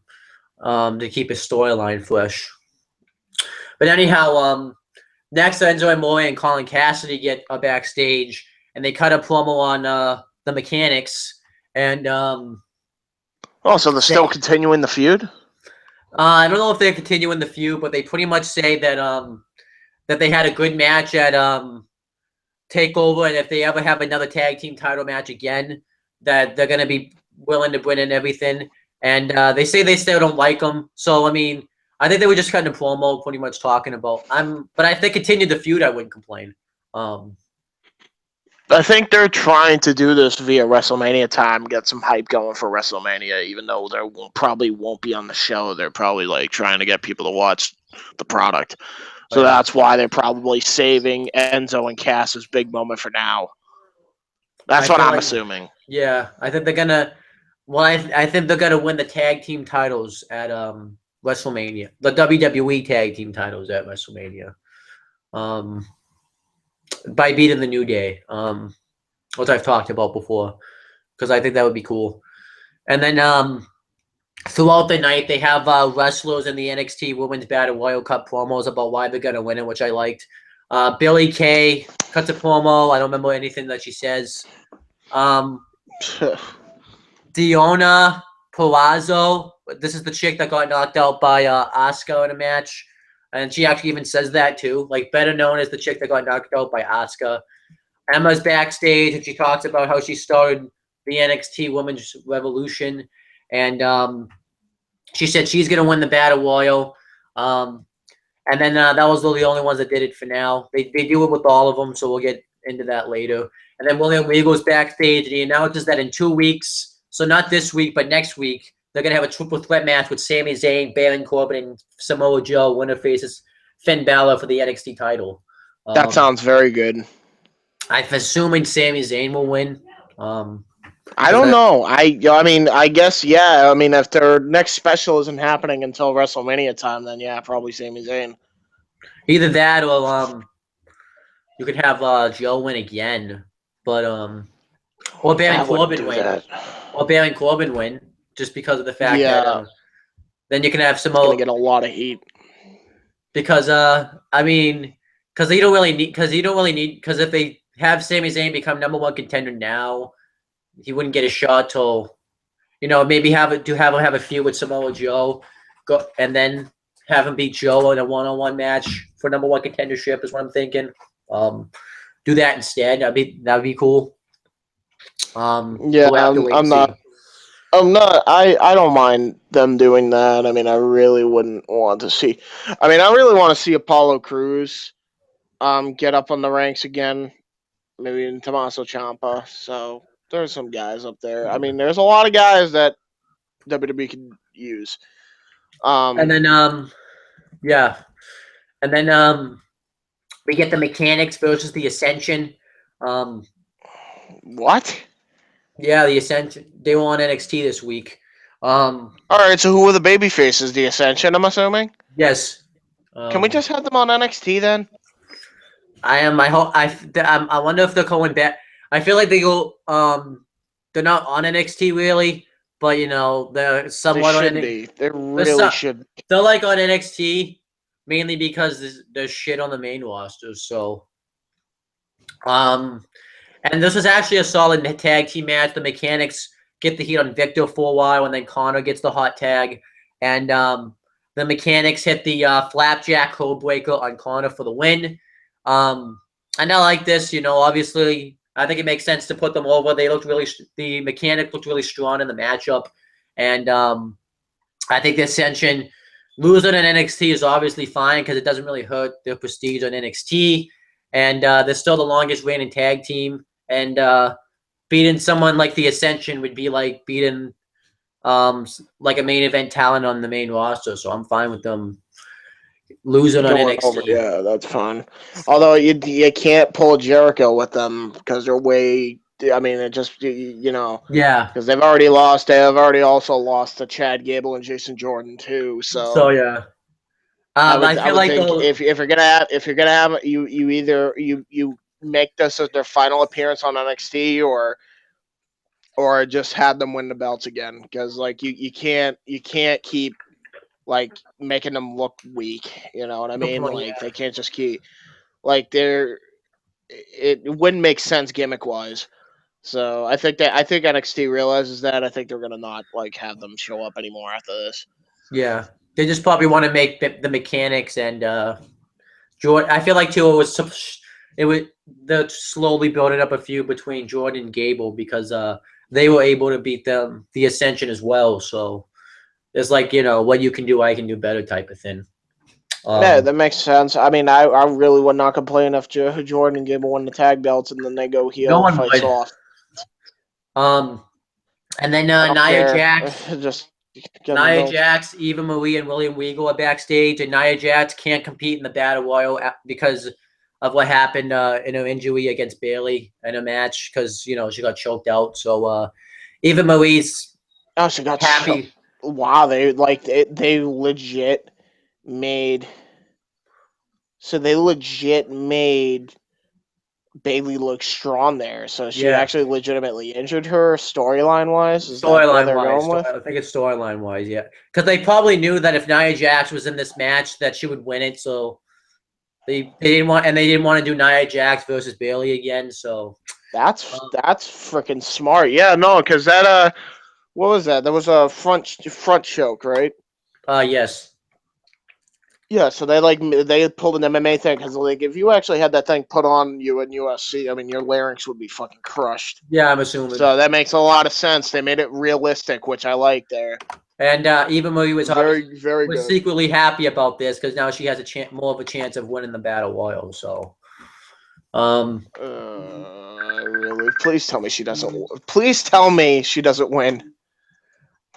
to keep his storyline fresh. But anyhow, next Enzo Amore and Colin Cassidy get backstage, and they cut a promo on the mechanics, and Oh, so they're still continuing the feud? I don't know if they're continuing the feud, but they pretty much say that they had a good match at Takeover, and if they ever have another tag team title match again, that they're gonna be willing to bring in everything. And they say they still don't like them. So I mean, I think they were just cutting a promo, pretty much talking about. But if they continued the feud, I wouldn't complain. Um, I think they're trying to do this via WrestleMania time, get some hype going for WrestleMania, even though probably won't be on the show. They're probably like trying to get people to watch the product. So yeah, that's why they're probably saving Enzo and Cass's big moment for now. That's I what feel I'm like assuming. yeah, I think they're gonna. Well, I think they're gonna win the tag team titles at WrestleMania, the WWE tag team titles at WrestleMania. Um, by beating the New Day. Which I've talked about before, because I think that would be cool. And then throughout the night, they have wrestlers in the NXT Women's Battle Royal Cup promos about why they're gonna win it, which I liked. Billy Kay cuts a promo. I don't remember anything that she says. Diona Purrazzo. This is the chick that got knocked out by Asuka in a match, and she actually even says that too. Like better known as the chick that got knocked out by Asuka. Emma's backstage and she talks about how she started the NXT Women's Revolution, and she said she's gonna win the Battle Royal. And then that was the only ones that did it for now. They do it with all of them, so we'll get into that later. And then William Regal's backstage and he announces that in 2 weeks, so not this week but next week, they're gonna have a triple threat match with Sami Zayn, Baron Corbin, and Samoa Joe. Winner faces Finn Balor for the NXT title. That sounds very good. I'm assuming Sami Zayn will win. I don't know. I mean, I guess yeah. I mean, if their next special isn't happening until WrestleMania time, then yeah, probably Sami Zayn. Either that or you could have Joe win again, but or Baron I wouldn't Corbin do win, that. or Baron Corbin win, just because of the fact that Yeah, then you can have some it's gonna more get a lot of heat. because I mean because you don't really need because if they have Sami Zayn become #1 contender now, he wouldn't get a shot till maybe have him have a feud with Samoa Joe, go and then have him beat Joe in a one-on-one match for #1 contendership is what I'm thinking. Um, do that instead. That'd be cool. Yeah, But we'll have to wait and I'm see. not. I'm not. I don't mind them doing that. I mean, I really wouldn't want to see. I mean, I really want to see Apollo Cruz get up on the ranks again. Maybe in Tommaso Ciampa. So there's some guys up there. I mean, there's a lot of guys that WWE could use. And Um, then yeah, and then we get the Mechanics versus the Ascension. Um, what? yeah, the Ascension. They were on NXT this week. All right. So who are the baby faces? The Ascension, I'm assuming. Yes. Can we Um, just have them on NXT then? I am. I hope. I wonder if they're going back. I feel like they go. They're not on NXT really, but they're They somewhat on should NXT. be. They really should. They're like on NXT mainly because there's shit on the main roster. So, um, and this was actually a solid tag team match. The Mechanics get the heat on Victor for a while, and then Connor gets the hot tag, and the Mechanics hit the flapjack codebreaker on Connor for the win. And I like this. Obviously, I think it makes sense to put them over. The Mechanic looked really strong in the matchup, and I think the Ascension losing in NXT is obviously fine because it doesn't really hurt their prestige on NXT, and they're still the longest reigning tag team. And beating someone like the Ascension would be like beating like a main event talent on the main roster. So I'm fine with them losing on Going over, NXT. yeah, that's fine. Although you can't pull Jericho with them because they're way. I mean, it just Yeah. because they've already lost. They've already also lost to Chad Gable and Jason Jordan too. So So yeah. I I feel would like think if you're gonna have you either you make this as their final appearance on NXT or just have them win the belts again because like you can't keep like making them look weak. You know what I good mean? point. Like Yeah. they can't just keep like they're it wouldn't make sense gimmick wise. So I think NXT realizes that. I think they're gonna not like have them show up anymore after this. Yeah. They just probably want to make the Mechanics and Jordan. I feel like too it would they're slowly building up a feud between Jordan and Gable because they were able to beat the Ascension as well. So it's like what you can do, I can do better type of thing. Yeah, Um, that makes sense. I mean, I really would not complain if Jordan and Gable win the tag belts and then they go no heel and one fight would. Soft. Um, and then I don't Nia care. Jax. Just get the Nia belts. Jax, Eva Marie, and William Regal are backstage, and Nia Jax can't compete in the Battle Royal because of what happened in her injury against Bailey in a match because she got choked out. So Eva Marie's Oh, she got happy. wow. They legit made they legit made Bailey look strong there. So she Yeah, actually legitimately injured her storyline wise. Is that where storyline they're wise, going with? I think it's storyline wise, yeah, because they probably knew that if Nia Jax was in this match, that she would win it. So they didn't want to do Nia Jax versus Bailey again. So That's freaking smart. Yeah, no, because that what was that? That was a front choke, right? yes, Yeah, so they pulled an MMA thing because like if you actually had that thing put on you in USC, I mean your larynx would be fucking crushed. yeah, I'm assuming. So that makes a lot of sense. They made it realistic, which I like there. And Eva Marie was obviously Very was good. secretly happy about this because now she has more of a chance of winning the battle royal. So, Really, please tell me she doesn't. Please tell me she doesn't win.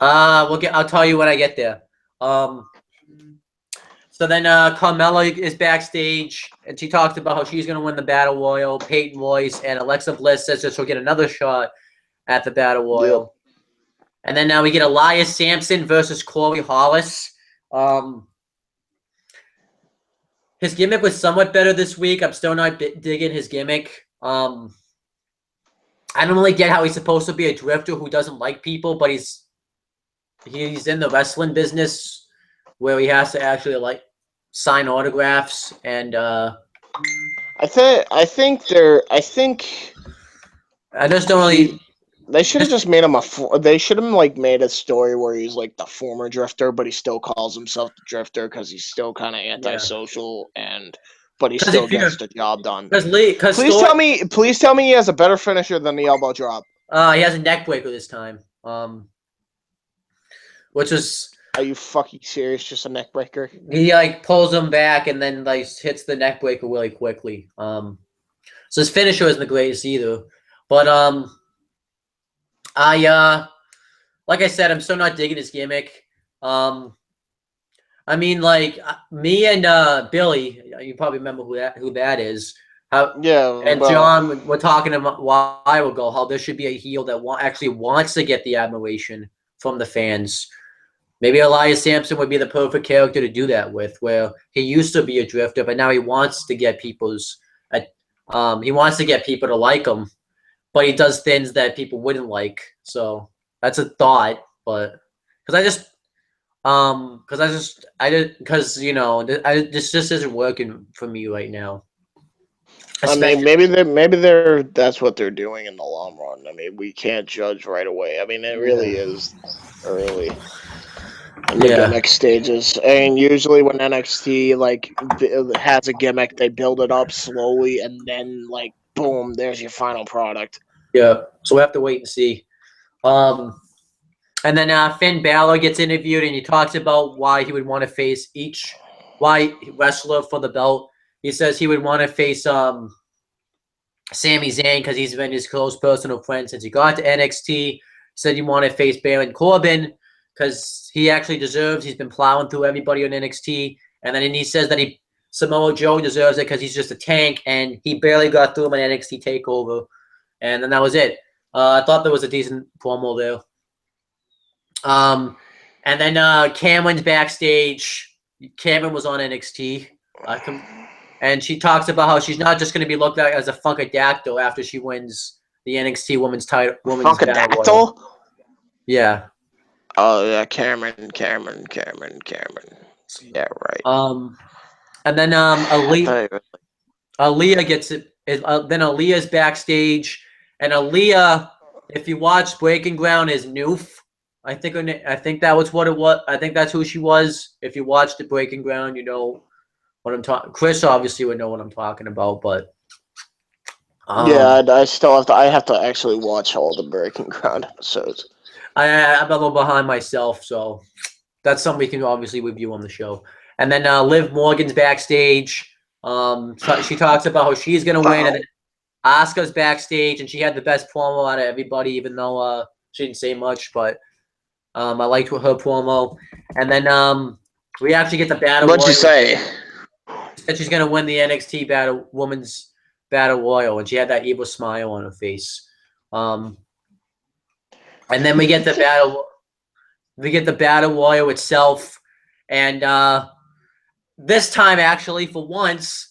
I'll tell you when I get there. Um, so then Carmella is backstage and she talks about how she's going to win the battle royal. Peyton Royce and Alexa Bliss says that she'll get another shot at the battle Yep. royal. And then now we get Elias Sampson versus Corey Hollis. Um, his gimmick was somewhat better this week. I'm still not digging his gimmick. I don't really get how he's supposed to be a drifter who doesn't like people, but he's in the wrestling business where he has to actually like sign autographs and I think I just don't really. they should have just made him they should have like made a story where he's like the former drifter, but he still calls himself the drifter because he's still kind of Yeah, antisocial but he because still if you gets the job done. because Please tell me he has a better finisher than the elbow drop. he has a neck breaker this time, which is Are you fucking serious? Just a neck breaker? he like pulls him back and then like hits the neck breaker really quickly. So his finisher isn't the greatest either, but I like I said, I'm still not digging his gimmick. I mean, like me and Billy, you probably remember who that is. Yeah, And well, John, we're talking about a while ago how there should be a heel that actually wants to get the admiration from the fans. Maybe Elias Sampson would be the perfect character to do that with, where he used to be a drifter, but now he wants to get people to like him, but he does things that people wouldn't like. So that's a thought, but because this just isn't working for me right now. I mean, Especially, maybe they're that's what they're doing in the long run. I mean, we can't judge right away. I mean, it really yeah, is early in the yeah, gimmick stages, and usually when NXT like has a gimmick, they build it up slowly, and then like boom, there's your final product. yeah. So we have to wait and see. Um, and then Finn Balor gets interviewed, and he talks about why he would want to face why wrestler for the belt. He says he would want to face Sami Zayn because he's been his close personal friend since he got to NXT. He said he wanted to face Baron Corbin because he actually deserves. He's been plowing through everybody on NXT, and then he says that Samoa Joe deserves it because he's just a tank, and he barely got through him on NXT Takeover, and then that was it. I thought there was a decent promo there. And then Cameron's backstage. Cameron was on NXT. And she talks about how she's not just going to be looked at as a funkadactyl after she wins the NXT Women's Battle Royal. Funkadactyl? Yeah. Oh yeah, Cameron. Yeah, right. And then Aaliyah gets it. Then Aaliyah's backstage, and Aaliyah, if you watch Breaking Ground, is Noof. I think that was what it was. I think that's who she was. If you watched the Breaking Ground, you know what I'm talking. Chris obviously would know what I'm talking about, but Yeah, I still have to. I have to actually watch all the Breaking Ground episodes. I'm a little behind myself, so that's something we can obviously review on the show. And then Liv Morgan's backstage. She talks about how she's gonna win, and then Asuka's backstage, and she had the best promo out of everybody, even though she didn't say much, but I liked her promo. And then we actually get the battle. What'd you say? Said she's gonna win the NXT Women's Battle Royal, and she had that evil smile on her face. And then we get the battle. We get the Battle Royal itself, and this time, actually, for once,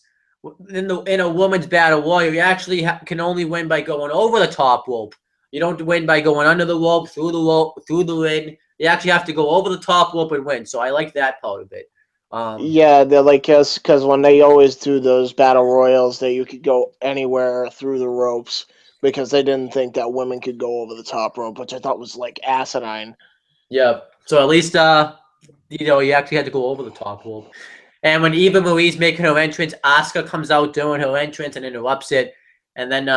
in a women's Battle Royal, you actually can only win by going over the top rope. You don't win by going under the rope, through the ring. You actually have to go over the top rope and win. So I like that part of it. Yeah, they're like because when they always do those battle royals, that you could go anywhere through the ropes because they didn't think that women could go over the top rope, which I thought was like asinine. Yeah. So at least you actually had to go over the top rope. And when Eva Marie's making her entrance, Asuka comes out during her entrance and interrupts it. And then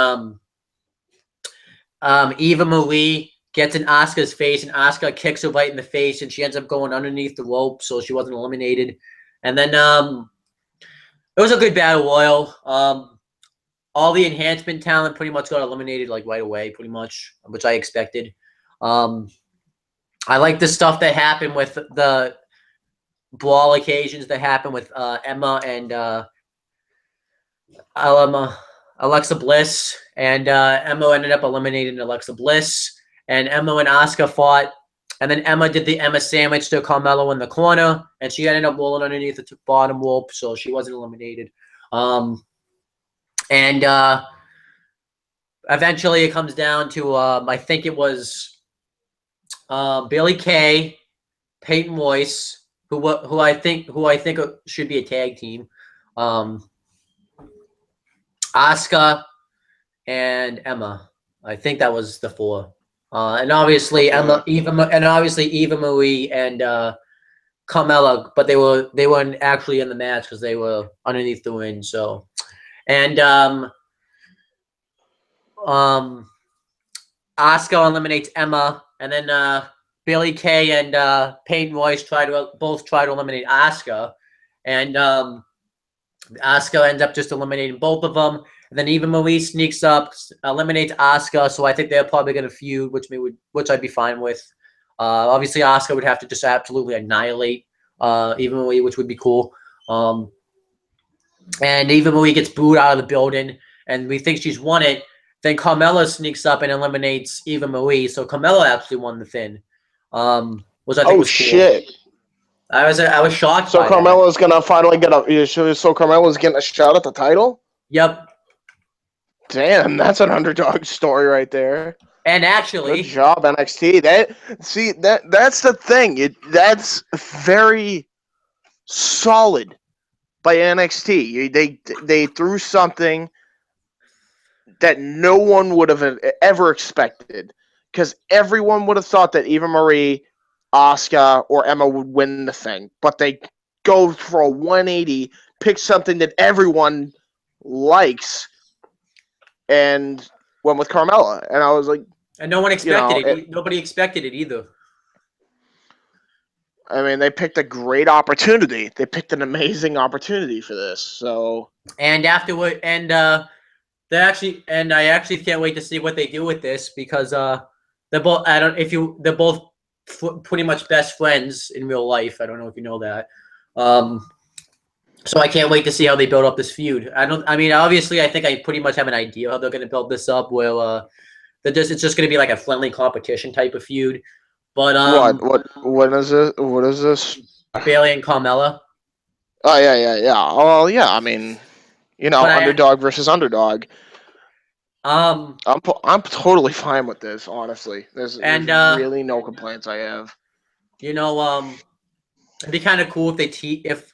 Eva Marie gets in Asuka's face, and Asuka kicks her right in the face, and she ends up going underneath the rope, so she wasn't eliminated. And then it was a good battle royal. All the enhancement talent pretty much got eliminated like right away, pretty much, which I expected. I like the stuff that happened with the brawl occasions that happened with Emma and Alexa Bliss, and Emma ended up eliminating Alexa Bliss, and Emma and Asuka fought And then Emma did the Emma sandwich to Carmelo in the corner, and she ended up rolling underneath the bottom rope, so she wasn't eliminated. And eventually, it comes down to I think it was Billy Kay, Peyton Royce, who I think should be a tag team, Asuka, and Emma. I think that was the four. And obviously Eva Marie and Carmella, but they weren't actually in the match because they were underneath the ring. So, and Asuka eliminates Emma, and then Billy Kay and Peyton Royce both try to eliminate Asuka, and Asuka ends up just eliminating both of them. And then Eva Marie sneaks up, eliminates Asuka. So I think they're probably going to feud, which I'd be fine with. Obviously, Asuka would have to just absolutely annihilate Eva Marie, which would be cool. And Eva Marie gets booed out of the building, and we think she's won it. Then Carmella sneaks up and eliminates Eva Marie. So Carmella actually won the Finn, which I think was cool. Shit! I was shocked. So Carmella's gonna finally get a. So Carmella's getting a shot at the title. Yep. Damn, that's an underdog story right there. And actually, good job NXT. That's the thing. That's very solid by NXT. They threw something that no one would have ever expected, because everyone would have thought that Eva Marie, Asuka, or Emma would win the thing, but they go for a 180, pick something that everyone likes, and went with Carmella. And I was like, and no one expected it. Nobody expected it either. I mean, they picked a great opportunity. They picked an amazing opportunity for this. So, and afterward, and I actually can't wait to see what they do with this, because they're both. They're both pretty much best friends in real life. I don't know if you know that. So I can't wait to see how they build up this feud. Obviously, I think I pretty much have an idea how they're going to build this up. Where it's just going to be like a friendly competition type of feud. But what is it? What is this? Bailey and Carmella. Oh yeah. Well, yeah. I mean, underdog versus underdog. I'm totally fine with this, honestly. There's really no complaints I have. It'd be kind of cool if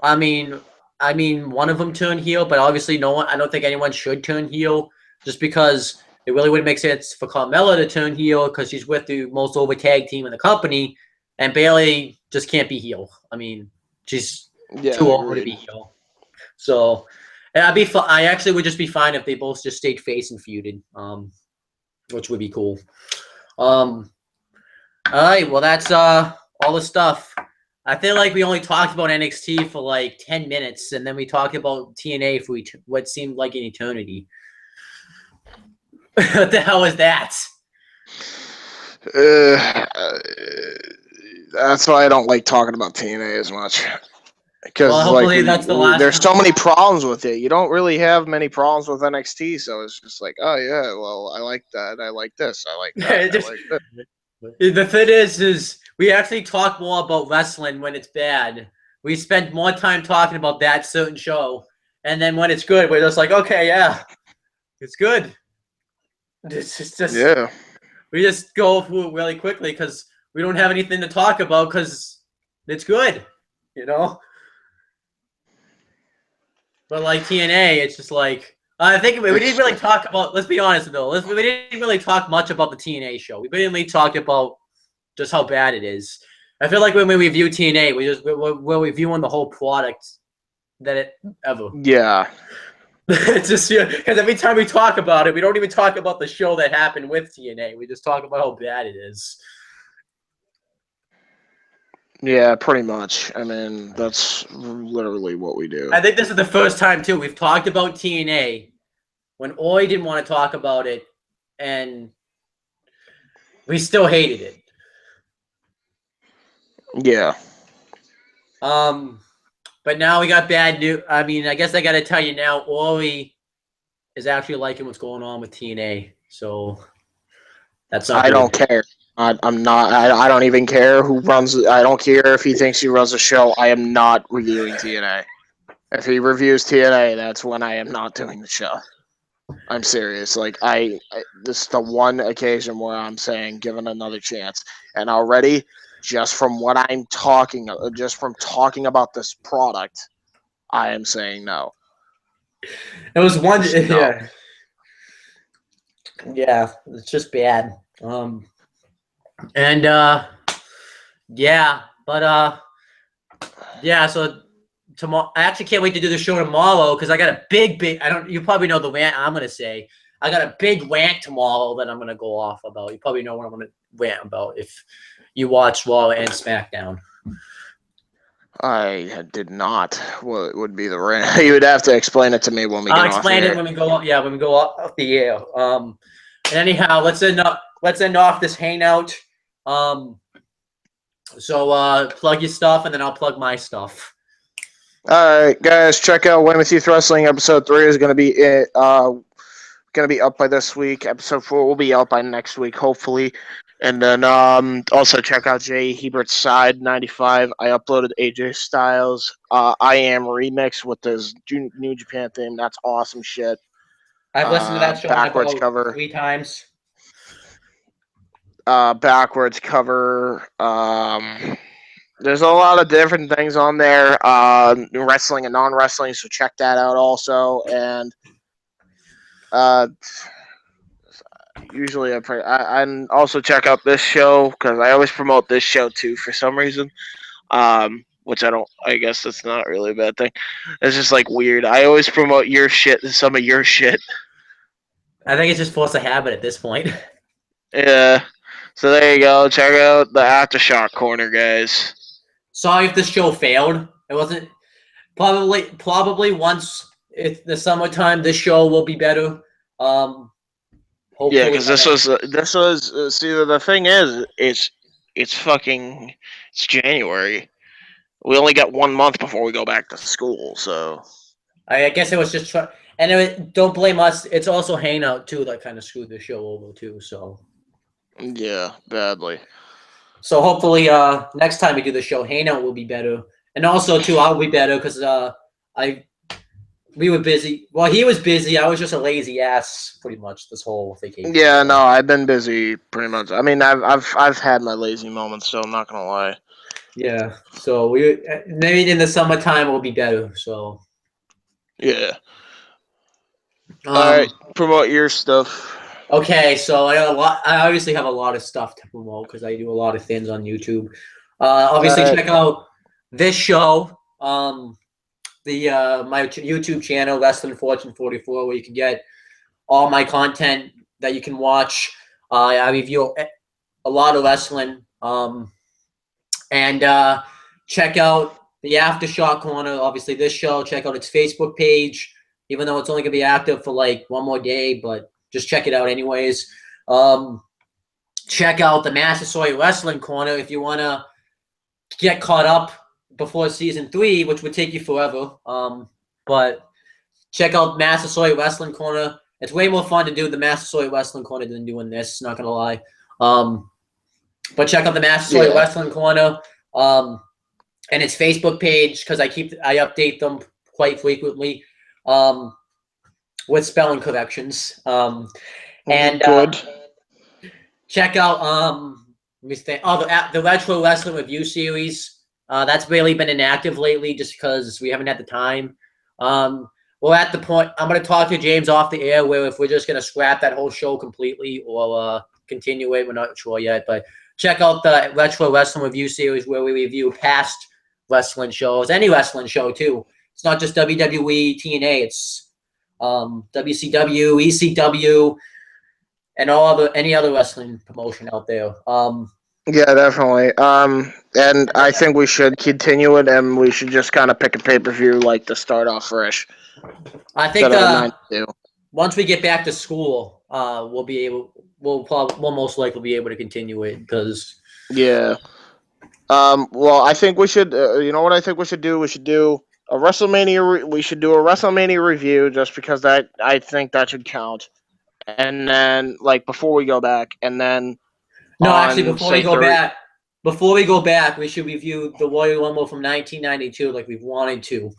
one of them turned heel, but obviously no one. I don't think anyone should turn heel, just because it really wouldn't make sense for Carmella to turn heel, because she's with the most over tag team in the company, and Bailey just can't be heel. I mean, she's too old to be heel. So I actually would just be fine if they both just stayed face and feuded, which would be cool. All right, well, that's all the stuff. I feel like we only talked about NXT for like 10 minutes, and then we talked about TNA for what seemed like an eternity. What the hell is that? That's why I don't like talking about TNA as much. Because hopefully that's the last. There's so many problems with it. You don't really have many problems with NXT, so it's just like, oh yeah, well, I like that. I like this. I like that. I like this. The thing is we actually talk more about wrestling when it's bad. We spend more time talking about that certain show, and then when it's good, we're just like, okay, yeah, it's good. It's just yeah. We just go through it really quickly because we don't have anything to talk about because it's good, But like TNA, it's just like, I think we didn't really talk about. Let's be honest though. We didn't really talk much about the TNA show. We mainly talked about just how bad it is. I feel like when we review TNA, we're reviewing the whole product ever. Yeah. It's just because every time we talk about it, we don't even talk about the show that happened with TNA. We just talk about how bad it is. Yeah, pretty much. I mean, that's literally what we do. I think this is the first time, too, we've talked about TNA when Oi didn't want to talk about it, and we still hated it. Yeah. But now we got bad news. I mean, I guess I got to tell you now, Oi is actually liking what's going on with TNA. So that's not I don't care. I'm not. I don't even care who runs. I don't care if he thinks he runs a show. I am not reviewing TNA. If he reviews TNA, that's when I am not doing the show. I'm serious. Like this is the one occasion where I'm saying given another chance, and already just from what I'm talking, just from talking about this product, I am saying no. It was one, Just no. yeah, it's just bad. And yeah, but yeah. So tomorrow, I actually can't wait to do the show tomorrow because I got a big. I don't. You probably know the rant I'm gonna say. I got a big rant tomorrow that I'm gonna go off about. You probably know what I'm gonna rant about if you watch Raw and SmackDown. I did not. What would be the rant? You would have to explain it to me when we I'll get off explain it here. when we go. Yeah, when we go off the air. And anyhow, let's end off this hangout. So plug your stuff, and then I'll plug my stuff. All right, guys, check out Weymouth Youth Wrestling. Episode 3 is going to be going to be up by this week. Episode 4 will be out by next week, hopefully. And then also check out Jay Hebert's Side 95. I uploaded AJ Styles. I Am remix with this New Japan theme. That's awesome shit. I've listened to that show Backwards about cover. 3 times. Backwards cover. There's a lot of different things on there, wrestling and non-wrestling. So check that out also. And usually I also check out this show because I always promote this show too for some reason. Which I guess that's not really a bad thing. It's just like weird. I always promote your shit and some of your shit. I think it's just forced a habit at this point. Yeah. So there you go. Check out the Aftershock corner, guys. Sorry if this show failed. It wasn't probably once it's the summertime. This show will be better. Hopefully, Yeah, because this was. See, the thing is, it's January. We only got 1 month before we go back to school, so I guess it was just and don't blame us. It's also Hangout too that kind of screwed the show over too. yeah, badly. So hopefully, next time we do the show, Hangout will be better, and also too, I'll be better because we were busy. Well, he was busy. I was just a lazy ass pretty much this whole vacation. Yeah, no, I've been busy pretty much. I mean, I've had my lazy moments, so I'm not gonna lie. Yeah. So we maybe in the summertime will be better. So. Yeah. All right, promote your stuff. Okay, so I got a lot. I obviously have a lot of stuff to promote because I do a lot of things on YouTube. Obviously, check out this show. My YouTube channel, Less Than Fortune 44, where you can get all my content that you can watch. I review a lot of wrestling. And check out the Aftershock corner. Obviously, this show. Check out its Facebook page, even though it's only gonna be active for like one more day, but just check it out anyways. Check out the Massasoit Wrestling Corner if you want to get caught up before season 3, which would take you forever. But check out Massasoit Wrestling Corner. It's way more fun to do the Massasoit Wrestling Corner than doing this. Not gonna lie. But check out the Massasoit Wrestling Corner and its Facebook page because I update them quite frequently. With spelling corrections. And good. Check out let me think. Oh, the Retro Wrestling Review Series. That's really been inactive lately just because we haven't had the time. We're at the point I'm gonna talk to James off the air where if we're just gonna scrap that whole show completely or continue it, we're not sure yet. But check out the Retro Wrestling Review Series where we review past wrestling shows, any wrestling show too. It's not just WWE, TNA. It's WCW, ECW, and any other wrestling promotion out there. Yeah, definitely. And I think we should continue it, and we should just kind of pick a pay-per-view like to start off fresh. I think once we get back to school, we'll most likely be able to continue it because. Yeah. Well, I think we should. You know what I think we should do? We should do a WrestleMania. We should do a WrestleMania review, just because I think that should count. And then, like, before we go back, and then No, actually, on before we say go 30. back, we should review the Royal Rumble from 1992, like we've wanted to,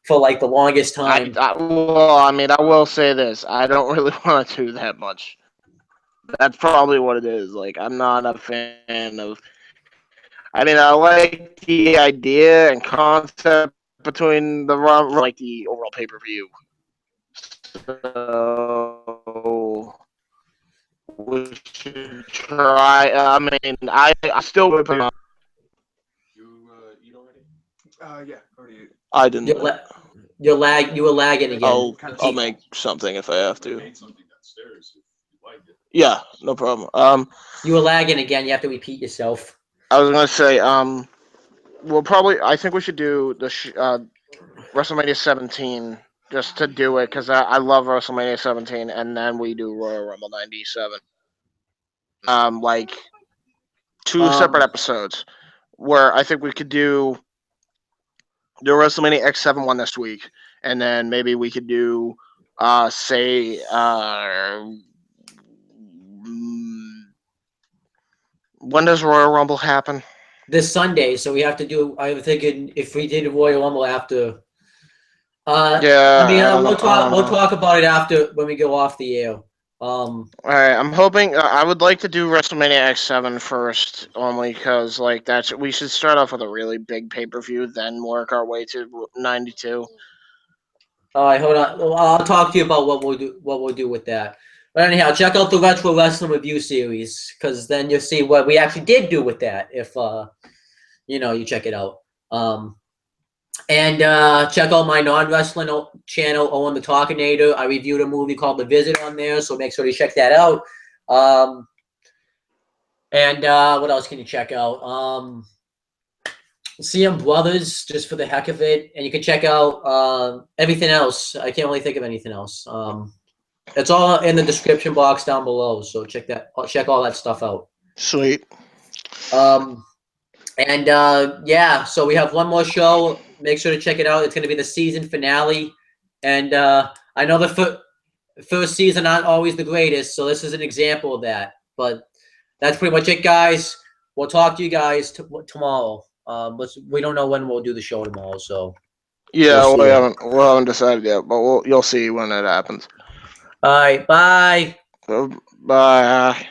for like the longest time. Well, I mean, I will say this: I don't really want to do that much. That's probably what it is. Like, I'm not a fan of. I mean, I like the idea and concept between the like the overall pay per view. So we should try. I mean, I still would put it on. You eat already? Yeah, already ate. I didn't. You're, la- you were lagging again. I'll make something if I have to. Made something downstairs if you like it. Yeah, no problem. You were lagging again. You have to repeat yourself. I was gonna say, we'll probably. I think we should do the WrestleMania 17 just to do it because I love WrestleMania 17, and then we do Royal Rumble 97. Like two separate Um, episodes where I think we could do the WrestleMania X7 one this week, and then maybe we could do, say, when does Royal Rumble happen? this Sunday, so we have to do. I'm thinking if we did a Royal Rumble after. I mean, Yeah, I don't know. I don't we'll know. talk about it after when we go off the air. All right, I'm hoping. I would like to do WrestleMania X7 first, only because like we should start off with a really big pay per view, then work our way to 92. All right, hold on. Well, I'll talk to you about what we'll do with that. But anyhow, check out the Retro Wrestling Review series because then you'll see what we actually did do with that. If you check it out. And check out my non-wrestling channel, Owen the Talkinator. I reviewed a movie called The Visit on there, so make sure you check that out. And what else can you check out? CM Brothers, just for the heck of it. And you can check out everything else. I can't really think of anything else. It's all in the description box down below, so check all that stuff out. Sweet. And yeah, so we have one more show. Make sure to check it out. It's going to be the season finale. And I know the first season aren't always the greatest, so this is an example of that. But that's pretty much it, guys. We'll talk to you guys tomorrow. We don't know when we'll do the show tomorrow, so Yeah, we'll see. we haven't decided yet, but you'll see when it happens. All right, bye. Bye.